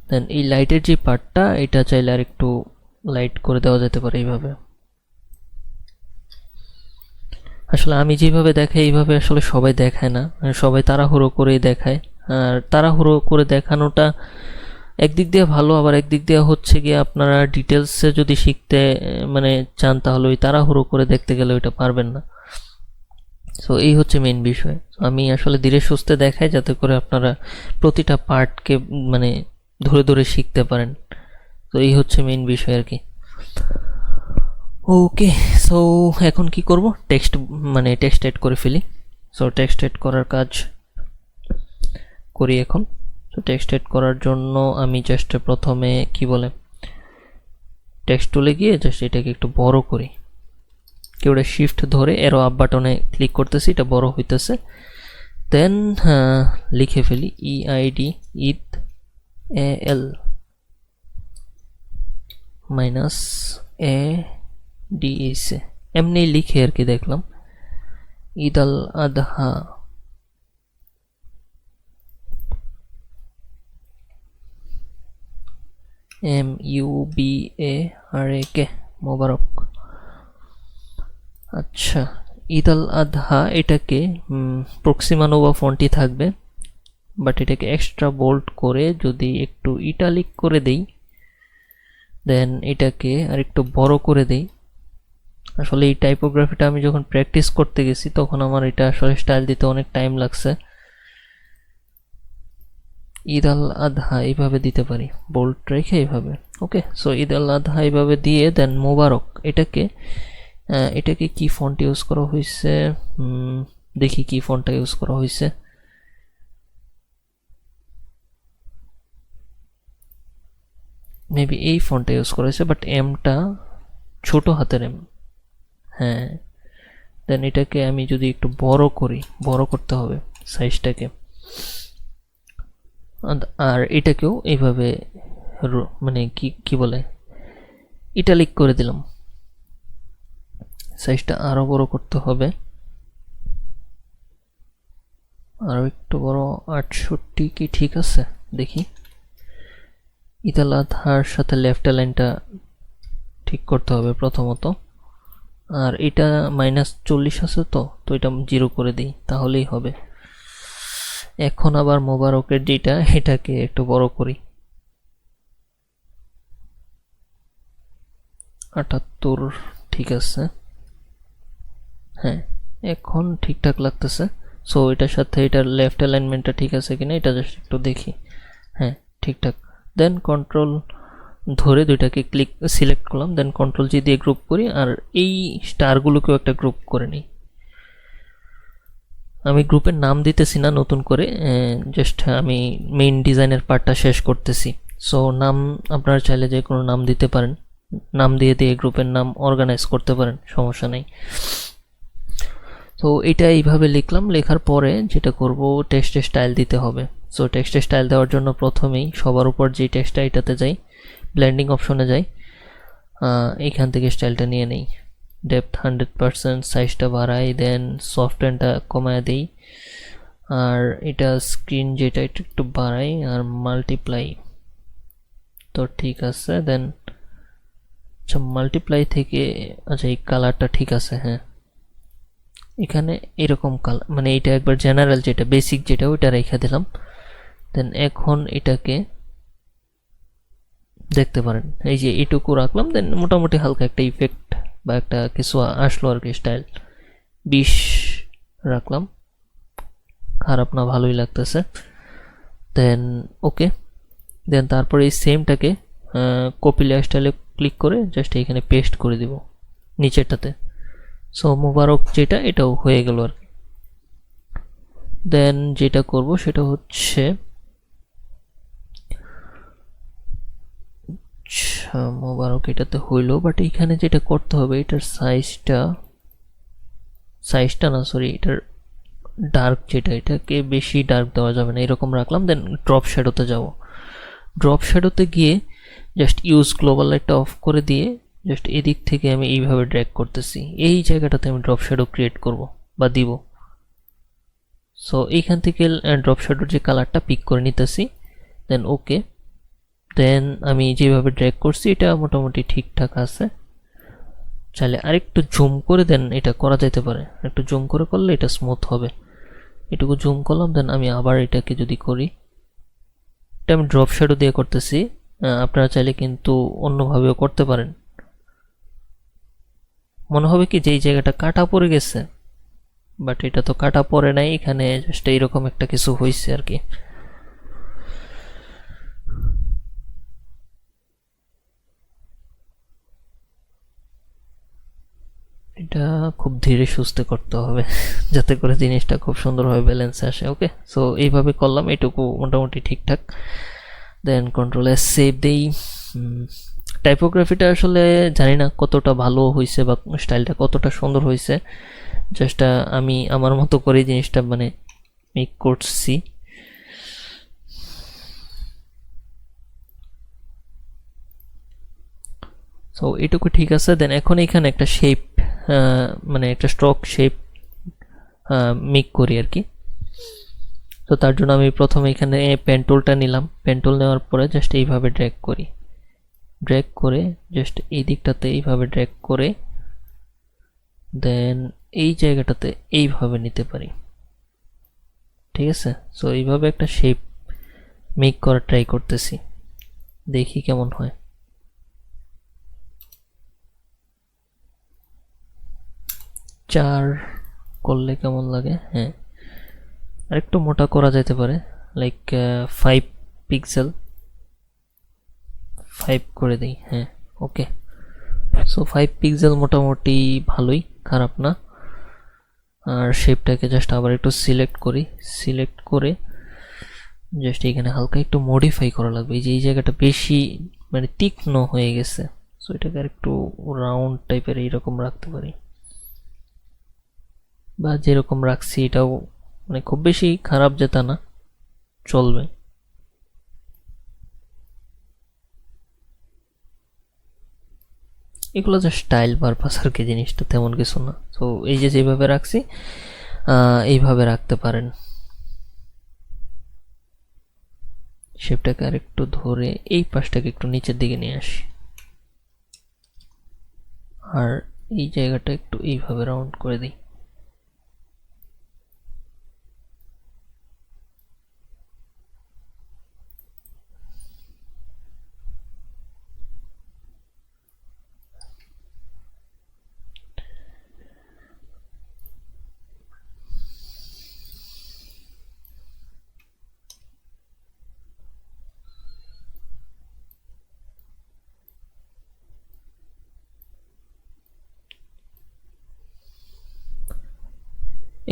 দেন এই লাইটের যে পার্টটা, এটা চাইলে আর একটু লাইট করে দেওয়া যেতে পারে এইভাবে। আসলে আমি যেভাবে দেখাই এইভাবে আসলে সবাই দেখায় না, সবাই তাড়াহুড়ো করেই দেখায়। আর তাড়াহুড়ো করে দেখানোটা একদিক দিয়ে ভালো, আবার একদিক দিয়ে হচ্ছে গিয়ে আপনারা ডিটেলসে যদি শিখতে মানে চান তাহলে ওই তাড়াহুড়ো করে দেখতে গেলে ওইটা পারবেন না। সো এই হচ্ছে মেইন বিষয়। আমি আসলে ধীরে সুস্থে দেখাই যাতে করে আপনারা প্রতিটা পার্টকে মানে ধরে ধরে শিখতে পারেন। তো এই হচ্ছে মেইন বিষয় আর কি। ওকে, সো এখন কি করব, টেক্সট এড করে ফেলি। সো টেক্সট এড করার কাজ করি এখন। তো টেক্সট এড করার জন্য আমি জাস্ট প্রথমে কি বলে টেক্সট টুলে গিয়ে জাস্ট এটাকে একটু বড় করি, কিবোর্ডে শিফট ধরে এরো আপ বাটনে ক্লিক করতেছি, এটা বড় হইতেছে। দেন লিখে ফেলি EID, ঈদ, AL, মাইনাস এ ডিএসএ এমনি লিখে আর কি দেখলাম। ঈদ আল আদহা MUBARAK মোবারক। আচ্ছা, ঈদ আল আদহা এটাকে প্রক্সিমা নোভা ফন্টই থাকবে, বাট এটাকে এক্সট্রা বোল্ড করে যদি একটু ইটালিক করে দেই, দেন এটাকে আর একটু বড় করে দেই। আসলে এই টাইপোগ্রাফিটা আমি যখন প্র্যাকটিস করতে গেছি তখন আমার এটা আসলে স্টাইল দিতে অনেক টাইম লাগছে। ঈদ আল আদহা এইভাবে দিতে পারি, বোল্ড রেখে এইভাবে। ওকে, সো ঈদ আল আদহা এইভাবে দিয়ে দেন মোবারক এটাকে কি ফন্ট ইউজ করা হয়েছে, দেখি কি ফন্টটা ইউজ করা হয়েছে। মেবি এই ফন্টটা ইউজ করা হয়েছে, বাট এমটা ছোট হাতের এম। হ্যাঁ, দেন এটাকে আমি যদি একটু বড় করি, বড় করতে হবে সাইজটাকে, আর এটাকেও এইভাবে মানে কি বলে ইটালিক করে দিলাম। সাইজটা আরো বড় করতে হবে, আরো একটু বড়। 68 কি ঠিক আছে? দেখি, ঈদ আল আদহার সাথে লেফট লাইনটা ঠিক করতে হবে প্রথমত। আর এটা -40 আছে, তো এটা 0 করে দিই, তাহলেই হবে। এখন আবার মোবারকের যেটা, এটাকে একটু বড় করি। 78 ঠিক আছে। হ্যাঁ, এখন ঠিকঠাক লাগতেছে। সো এটার সাথে এটার লেফট অ্যালাইনমেন্টটা ঠিক আছে কিনা এটা জাস্ট একটু দেখি। হ্যাঁ, ঠিকঠাক। দেন কন্ট্রোল ধরে দুইটাকে সিলেক্ট করলাম, দেন কন্ট্রোল জি দিয়ে গ্রুপ করি, আর এই স্টারগুলোকেও একটা গ্রুপ করে নিই। আমি গ্রুপের নাম দিতেছি না নতুন করে, জাস্ট আমি মেইন ডিজাইনের পার্টটা শেষ করতেছি। সো নাম আপনারা চাইলে যে কোনো নাম দিতে পারেন, নাম দিয়ে দিয়ে গ্রুপের নাম অর্গানাইজ করতে পারেন, সমস্যা নেই। তো এটা এইভাবে লিখলাম, লেখার পরে যেটা করব টেক্সটে স্টাইল দিতে হবে। সো টেক্সটে স্টাইল দেওয়ার জন্য প্রথমেই সবার উপর যে টেক্সটটা এটাতে যাই, ব্লেন্ডিং অপশনে যাই, এইখান থেকে স্টাইলটা নিয়ে নেই, ডেপথ 100%, সাইজটা বাড়াই, দেন সফটওয়্যারটা কমায় দিই, আর এটা স্ক্রিন যেটা এটা একটু বাড়াই, আর মাল্টিপ্লাই তো ঠিক আছে। দেন আচ্ছা, মাল্টিপ্লাই থেকে আচ্ছা এই কালারটা ঠিক আছে। হ্যাঁ, এখানে এরকম কালার, মানে এটা একবার জেনারেল যেটা বেসিক যেটা ওইটা রেখে দিলাম। দেন এখন এটাকে দেখতে পারেন, এই যে এটুকু রাখলাম, দেন মোটামুটি হালকা একটা ইফেক্ট বা একটা কিছু আসলো আর কি। স্টাইল 20 রাখলাম, খারাপ না, ভালোই লাগতেছে। দেন ওকে, দেন তারপরে এই সেমটাকে কপি লেয়ার স্টাইলে ক্লিক করে জাস্ট এখানে পেস্ট করে দিব নিচেরটাতে। সো মোবারক যেটা এটাও হয়ে গেল আর কি। দেন যেটা করব সেটা হচ্ছে মোবারক এটাতে হইলো, বাট এখানে যেটা করতে হবে এটার সাইজটা না, সরি, এটার ডার্ক যেটা, এটাকে বেশি ডার্ক দেওয়া যাবে না, এরকম রাখলাম। দেন ড্রপ শ্যাডোতে যাব, ড্রপ শ্যাডোতে গিয়ে জাস্ট ইউজ গ্লোবাল লাইটটা অফ করে দিয়ে জাস্ট এদিক থেকে আমি এইভাবে ড্র্যাগ করতেছি, এই জায়গাটাতে আমি ড্রপ শ্যাডো ক্রিয়েট করব বা দিব। সো এইখান থেকে ড্রপ শ্যাডোর যে কালারটা পিক করে নিতেছি, দেন ওকে। দেন আমি যেভাবে ড্র্যাগ করছি এটা মোটামুটি ঠিকঠাক আছে। চাইলে আরেকটু জুম করে দেন এটা করা যেতে পারে, একটু জুম করে করলে এটা স্মুথ হবে। এটুকু জুম করলাম, দেন আমি আবার এটাকে যদি করি, এটা আমি ড্রপ শ্যাডো দিয়ে করতেছি, আপনারা চাইলে কিন্তু অন্যভাবেও করতে পারেন। মনে হবে কি যে এই জায়গাটা কাটা পড়ে গেছে, বাট এটা তো কাটা পড়ে নাই, এখানে জাস্ট এইরকম একটা কিছু হয়েছে আর কি। এটা খুব ধীরে সুস্থে করতে হবে যাতে করে জিনিসটা খুব সুন্দরভাবে ব্যালেন্সে আসে। ওকে, সো এইভাবে করলাম, এটুকু মোটামুটি ঠিকঠাক। দেন কন্ট্রোল এস সেভ দেই। টাইপোগ্রাফিটা আসলে জানি না কতটা ভালো হয়েছে বা স্টাইলটা কতটা সুন্দর হয়েছে, জাস্ট আমি আমার মতো করে জিনিসটা মানে মেক করছি। সো এটুকু ঠিক আছে। দেন এখন এখানে একটা শেপ, মানে একটা স্ট্রোক শেপ মেক করি আর কি। তো তার জন্য আমি প্রথমে এখানে পেন টুলটা নিলাম। পেন টুল নেওয়ার পরে জাস্ট এইভাবে ড্র্যাগ করি, ড্র্যাগ করে জাস্ট এই দিকটাতে এইভাবে ড্র্যাগ করে দেন এই জায়গাটাতে এইভাবে নিতে পারি, ঠিক আছে। সো এইভাবে একটা শেপ মেক করার ট্রাই করতেছি, দেখি কেমন হয়। চার করলে কেমন লাগে? হ্যাঁ, আরেকটু মোটা করা যেতে পারে, লাইক 5 পিক্সেল, 5 করে দিই। হ্যাঁ, ওকে। সো 5 পিক্সেল মোটামুটি ভালোই, খারাপ না। আর শেপটাকে জাস্ট আবার একটু সিলেক্ট করি, সিলেক্ট করে জাস্ট এখানে হালকা একটু মডিফাই করা লাগবে। এই যে এই জায়গাটা বেশি মানে তীক্ষ্ণ হয়ে গেছে, সো এটাকে আর একটু রাউন্ড টাইপের এইরকম রাখতে পারি, বা যেরকম রাখছি এটাও মানে খুব বেশি খারাপ যেটা না, চলবে। এগুলো জাস্ট স্টাইল পারপাস আর কি, জিনিসটা তেমন কিছু না। তো এই যে যেভাবে রাখছি এইভাবে রাখতে পারেন। শেপটাকে আর একটু ধরে এই পাশটাকে একটু নিচের দিকে নিয়ে আসি, আর এই জায়গাটা একটু এইভাবে রাউন্ড করে দিই।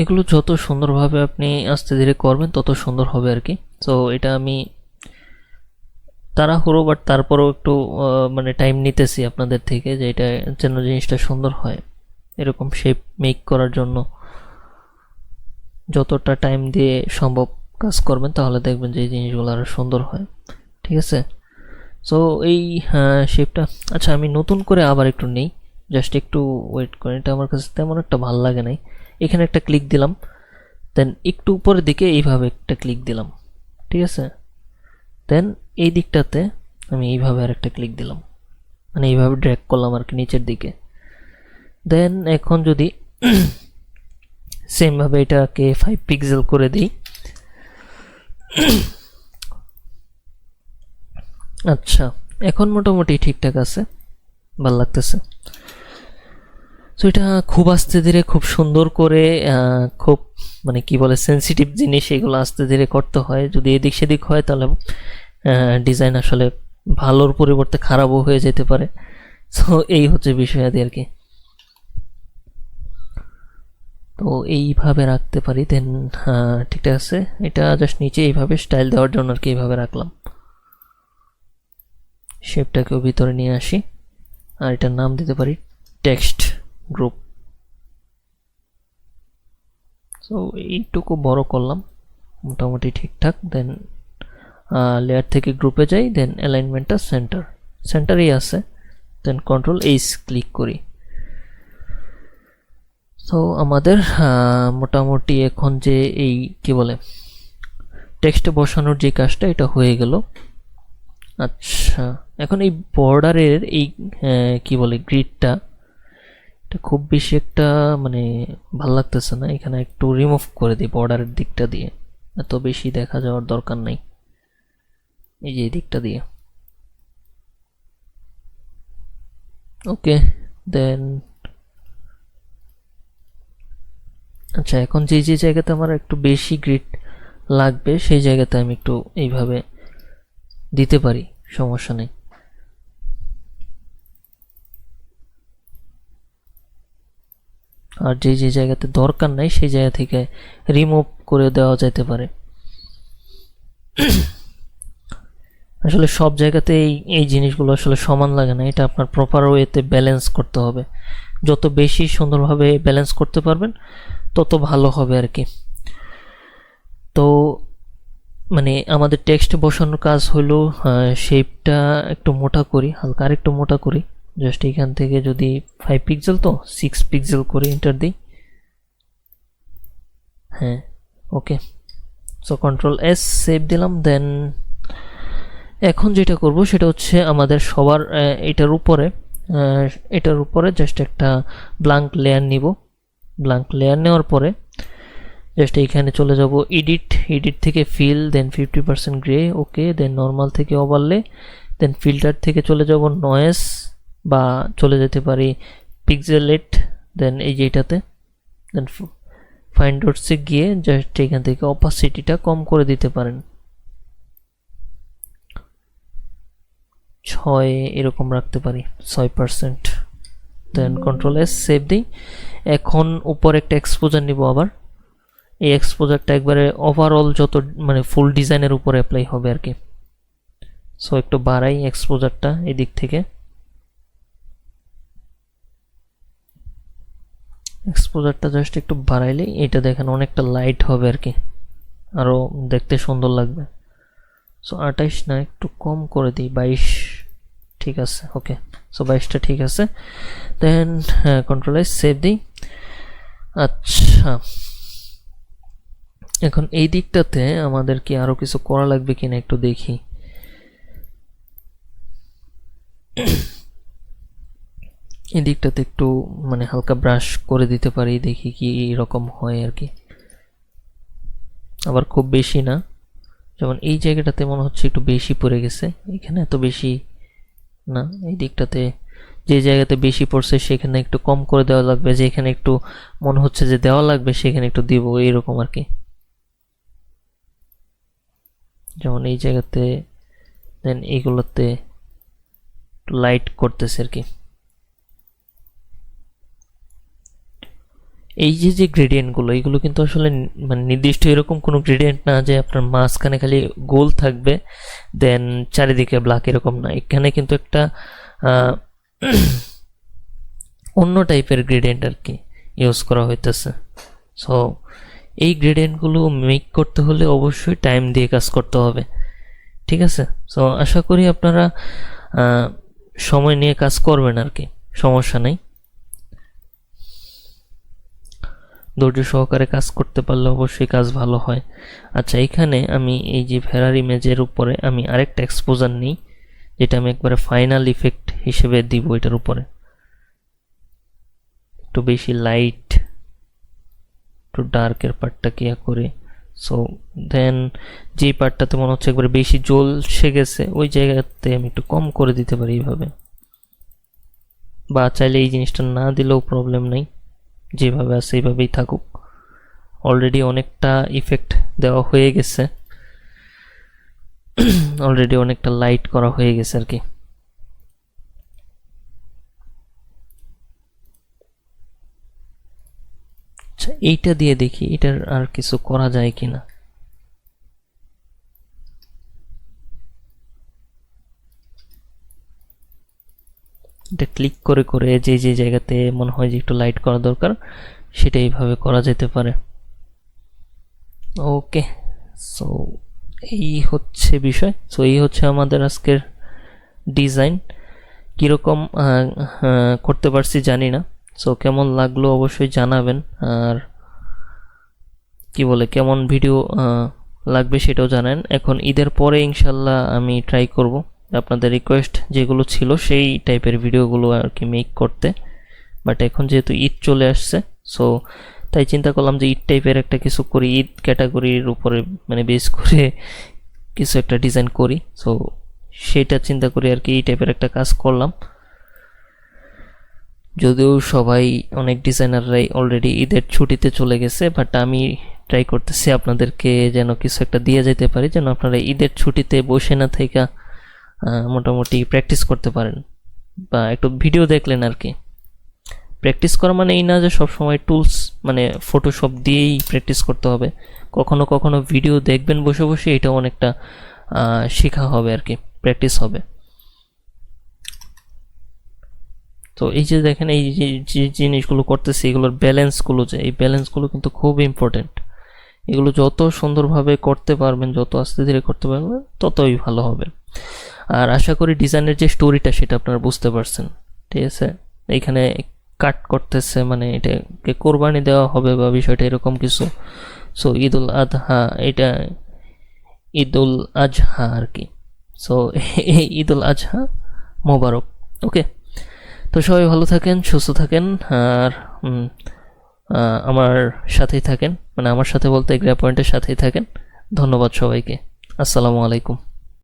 এগুলো যত সুন্দরভাবে আপনি আস্তে ধীরে করবেন তত সুন্দর হবে আর কি। তো এটা আমি তাড়াহুড়ো, বাট তারপরেও একটু মানে টাইম নিতেছি আপনাদের থেকে, যে এটা যেন জিনিসটা সুন্দর হয়। এরকম শেপ মেক করার জন্য যতটা টাইম দিয়ে সম্ভব কাজ করবেন, তাহলে দেখবেন যে এই জিনিসগুলো আরও সুন্দর হয়, ঠিক আছে। সো এই শেপটা, আচ্ছা আমি নতুন করে আবার একটু নেই, জাস্ট একটু ওয়েট করেন, এটা আমার কাছে তেমন একটা ভাল লাগে নাই। এখানে একটা ক্লিক দিলাম, দেন একটু উপরের দিকে এইভাবে একটা ক্লিক দিলাম, ঠিক আছে। দেন এই দিকটাতে আমি এইভাবে আর একটা ক্লিক দিলাম, মানে এইভাবে ড্র্যাগ করলাম আর কি নিচের দিকে। দেন এখন যদি সেমভাবে এটাকে 5 পিক্সেল করে দিই, আচ্ছা এখন মোটামুটি ঠিকঠাক আছে, ভাল লাগতেছে। তো এটা খুব আস্তে ধীরে খুব সুন্দর করে খুব মানে কি বলে সেন্সিটিভ জিনিস, এগুলো আস্তে ধীরে করতে হয়। যদি এদিক সেদিক হয় তাহলে ডিজাইন আসলে ভালোর পরিবর্তে খারাপও হয়ে যেতে পারে। তো এই হচ্ছে বিষয় আর কি। তো এইভাবে রাখতে পারি। দেন ঠিক আছে, এটা জাস্ট নিচে এইভাবে স্টাইল দেওয়ার জন্য আর কি এইভাবে রাখলাম। শেপটাকেও ভিতরে নিয়ে আসি, আর এটার নাম দিতে পারি টেক্সট গ্রুপ। সো এইটুকু বড় করলাম, মোটামুটি ঠিকঠাক। দেন লেয়ার থেকে গ্রুপে যাই, দেন অ্যালাইনমেন্টটা সেন্টার, সেন্টারেই আছে। দেন কন্ট্রোল এইচ ক্লিক করি। তো আমাদের মোটামুটি এখন যে এই কি বলে টেক্সট বসানোর যে কাজটা, এটা হয়ে গেল। আচ্ছা এখন এই বর্ডারের এই কি বলে গ্রিডটা, এটা খুব বেশি একটা মানে ভাল লাগতেছে না, এখানে একটু রিমুভ করে দিই বর্ডারের দিকটা দিয়ে, এত বেশি দেখা যাওয়ার দরকার নেই, এই যে এই দিকটা দিয়ে। ওকে, দেন আচ্ছা এখন যে যে জায়গাতে আমার একটু বেশি গ্রিড লাগবে সেই জায়গাতে আমি একটু এইভাবে দিতে পারি, সমস্যা নেই। আর যে যে জায়গাতে দরকার নাই সেই জায়গা থেকে রিমুভ করে দেওয়া যেতে পারে। আসলে সব জায়গাতে এই জিনিসগুলো আসলে সমান লাগে না, এটা আপনার প্রপার ওয়েতে ব্যালেন্স করতে হবে। যত বেশি সুন্দরভাবে ব্যালেন্স করতে পারবেন তত ভালো হবে আর কি। তো মানে আমাদের টেক্সট বসানোর কাজ হলো শেপটা একটু মোটা করি, হালকা আর একটু মোটা করি, জাস্ট এখান থেকে যদি 5 পিক্সেল তো 6 পিক্সেল করে এন্টার দিই, হ্যাঁ ওকে। সো কন্ট্রোল এস সেভ দিলাম। দেন এখন যেটা করব সেটা হচ্ছে আমাদের সবার এটার উপরে জাস্ট একটা ব্ল্যাঙ্ক লেয়ার নিব। ব্ল্যাঙ্ক লেয়ার নেওয়ার পরে জাস্ট এইখানে চলে যাব এডিট থেকে ফিল, দেন 50% গ্রে, ওকে। দেন নর্মাল থেকে ওভারলে, দেন ফিল্টার থেকে চলে যাব নয়েস বা চলে যেতে পারি পিক্সেলেট, দেন এই যে এটাতে, দেন ফাইন ডটসে গিয়ে জাস্ট এখান থেকে অপাসিটিটা কম করে দিতে পারেন, 6 এরকম রাখতে পারি, 6%। দেন কন্ট্রোল এস সেভ দিই। এখন উপর একটা এক্সপোজার নিব আবার। এই এক্সপোজারটা একবারে ওভারঅল যত মানে ফুল ডিজাইনের উপরে অ্যাপ্লাই হবে আর কি। সো একটু বাড়াই এক্সপোজারটা এই দিক থেকে, এক্সপোজারটা জাস্ট একটু বাড়াইলে এটা দেখেন অনেকটা লাইট হবে আর কি, আরও দেখতে সুন্দর লাগবে। সো 28 না, একটু কম করে দিই, 22 ঠিক আছে, ওকে। সো 22টা ঠিক আছে। দেন কন্ট্রোল এস সেভ দিই। আচ্ছা, এখন এই দিকটাতে আমাদের কি আরো কিছু করা লাগবে কিনা একটু দেখি। এই দিকটাতে একটু মানে হালকা ব্রাশ করে দিতে পারি, দেখি কি এরকম হয় আর কি, আবার খুব বেশি না। যেমন এই জায়গাটাতে মনে হচ্ছে একটু বেশি পড়ে গেছে, এখানে এত বেশি না। এই দিকটাতে যে জায়গাতে বেশি পড়ছে সেখানে একটু কম করে দেওয়া লাগবে, যেখানে একটু মনে হচ্ছে যে দেওয়া লাগবে সেখানে একটু দিব, এইরকম আর কি। যেমন এই জায়গাতে, দেন এইগুলোতে লাইট করতেছে আর কি। এই যে গ্রেডিয়েন্টগুলো, এগুলো কিন্তু আসলে মানে নির্দিষ্ট এরকম কোনো গ্রেডিয়েন্ট না যে আপনার মাঝখানে খালি গোল থাকবে দেন চারিদিকে ব্ল্যাক, এরকম না। এখানে কিন্তু একটা অন্য টাইপের গ্রেডিয়েন্ট আর কি ইউজ করা হইতেছে। সো এই গ্রেডিয়েন্টগুলো মেক করতে হলে অবশ্যই টাইম দিয়ে কাজ করতে হবে, ঠিক আছে। সো আশা করি আপনারা সময় নিয়ে কাজ করবেন আর কি, সমস্যা নেই। ধৈর্য সহকারে কাজ করতে পারলে অবশ্যই কাজ ভালো হয়। আচ্ছা, এখানে আমি এই যে ভেরার ইমেজের উপরে আমি আরেকটা এক্সপোজার নিই, যেটা আমি একবারে ফাইনাল ইফেক্ট হিসেবে দিব এটার উপরে। একটু বেশি লাইট, একটু ডার্কের পার্টটা কিয়া করে। সো দেন যে পার্টটাতে মনে হচ্ছে একবারে বেশি জ্বলসে গেছে ওই জায়গাতে আমি একটু কম করে দিতে পারি এইভাবে, বা চাইলে এই জিনিসটা না দিলেও প্রবলেম নেই, যেভাবে আছে এইভাবেই থাকুক। অলরেডি অনেকটা ইফেক্ট দেওয়া হয়ে গেছে, অলরেডি অনেকটা লাইট করা হয়ে গেছে আর কি। আচ্ছা, এইটা দিয়ে দেখি এটার আর কিছু করা যায় কিনা। এটা ক্লিক করে করে যে যে জায়গাতে মনে হয় যে একটু লাইট করা দরকার সেটা এইভাবে করা যেতে পারে। ওকে, সো এই হচ্ছে বিষয়। সো এই হচ্ছে আমাদের আজকের ডিজাইন। কীরকম করতে পারছি জানি না, সো কেমন লাগলো অবশ্যই জানাবেন, আর কি বলে কেমন ভিডিও লাগবে সেটাও জানেন। এখন ঈদের পরে ইনশাল্লাহ আমি ট্রাই করব আপনাদের রিকোয়েস্ট যেগুলো ছিল সেই টাইপের ভিডিওগুলো আর কি মেক করতে, বাট এখন যেহেতু ঈদ চলে আসছে সো তাই চিন্তা করলাম যে ঈদ টাইপের একটা কিছু করি, ঈদ ক্যাটাগরির উপরে মানে বেস করে কিছু একটা ডিজাইন করি। সো সেটা চিন্তা করি আর কি, এই টাইপের একটা কাজ করলাম। যদিও সবাই অনেক ডিজাইনাররাই অলরেডি ঈদের ছুটিতে চলে গেছে, বাট আমি ট্রাই করতেছি আপনাদেরকে যেন কিছু একটা দিয়ে যেতে পারি, যেন আপনারা ঈদের ছুটিতে বসে না থেকে মোটামুটি প্র্যাকটিস করতে পারেন, বা একটু ভিডিও দেখলেন আর কি। প্র্যাকটিস করা মানে এই না যে সবসময় টুলস মানে ফটোশপ দিয়েই প্র্যাকটিস করতে হবে, কখনো কখনো ভিডিও দেখবেন বসে বসে, এটাও অনেকটা শেখা হবে আর কি, প্র্যাকটিস হবে। তো এই যে দেখেন এই যে জিনিসগুলো করতেছি এগুলোর ব্যালেন্সগুলো, যে এই ব্যালেন্সগুলো কিন্তু খুব ইম্পর্টেন্ট। এগুলো যত সুন্দরভাবে করতে পারবেন, যত আস্তে ধীরে করতে পারবেন ততই ভালো হবে। আর আশা করি ডিজাইনের যে স্টোরিটা সেটা আপনারা বুঝতে পারছেন। ঠিক আছে, এইখানে কাট করতেছে, মানে এটাকে কোরবানি দেওয়া হবে বা বিষয়টা এরকম কিছু। সো ঈদুল আজহা, এটা ঈদুল আজহা আর কি। সো এই ঈদুল আজহা মোবারক। ওকে, তো সবাই ভালো থাকেন, সুস্থ থাকেন, আর আমার সাথেই থাকেন, মানে আমার সাথে বলতে এগ্রা পয়েন্টের সাথেই থাকেন। ধন্যবাদ সবাইকে। আসসালামু আলাইকুম।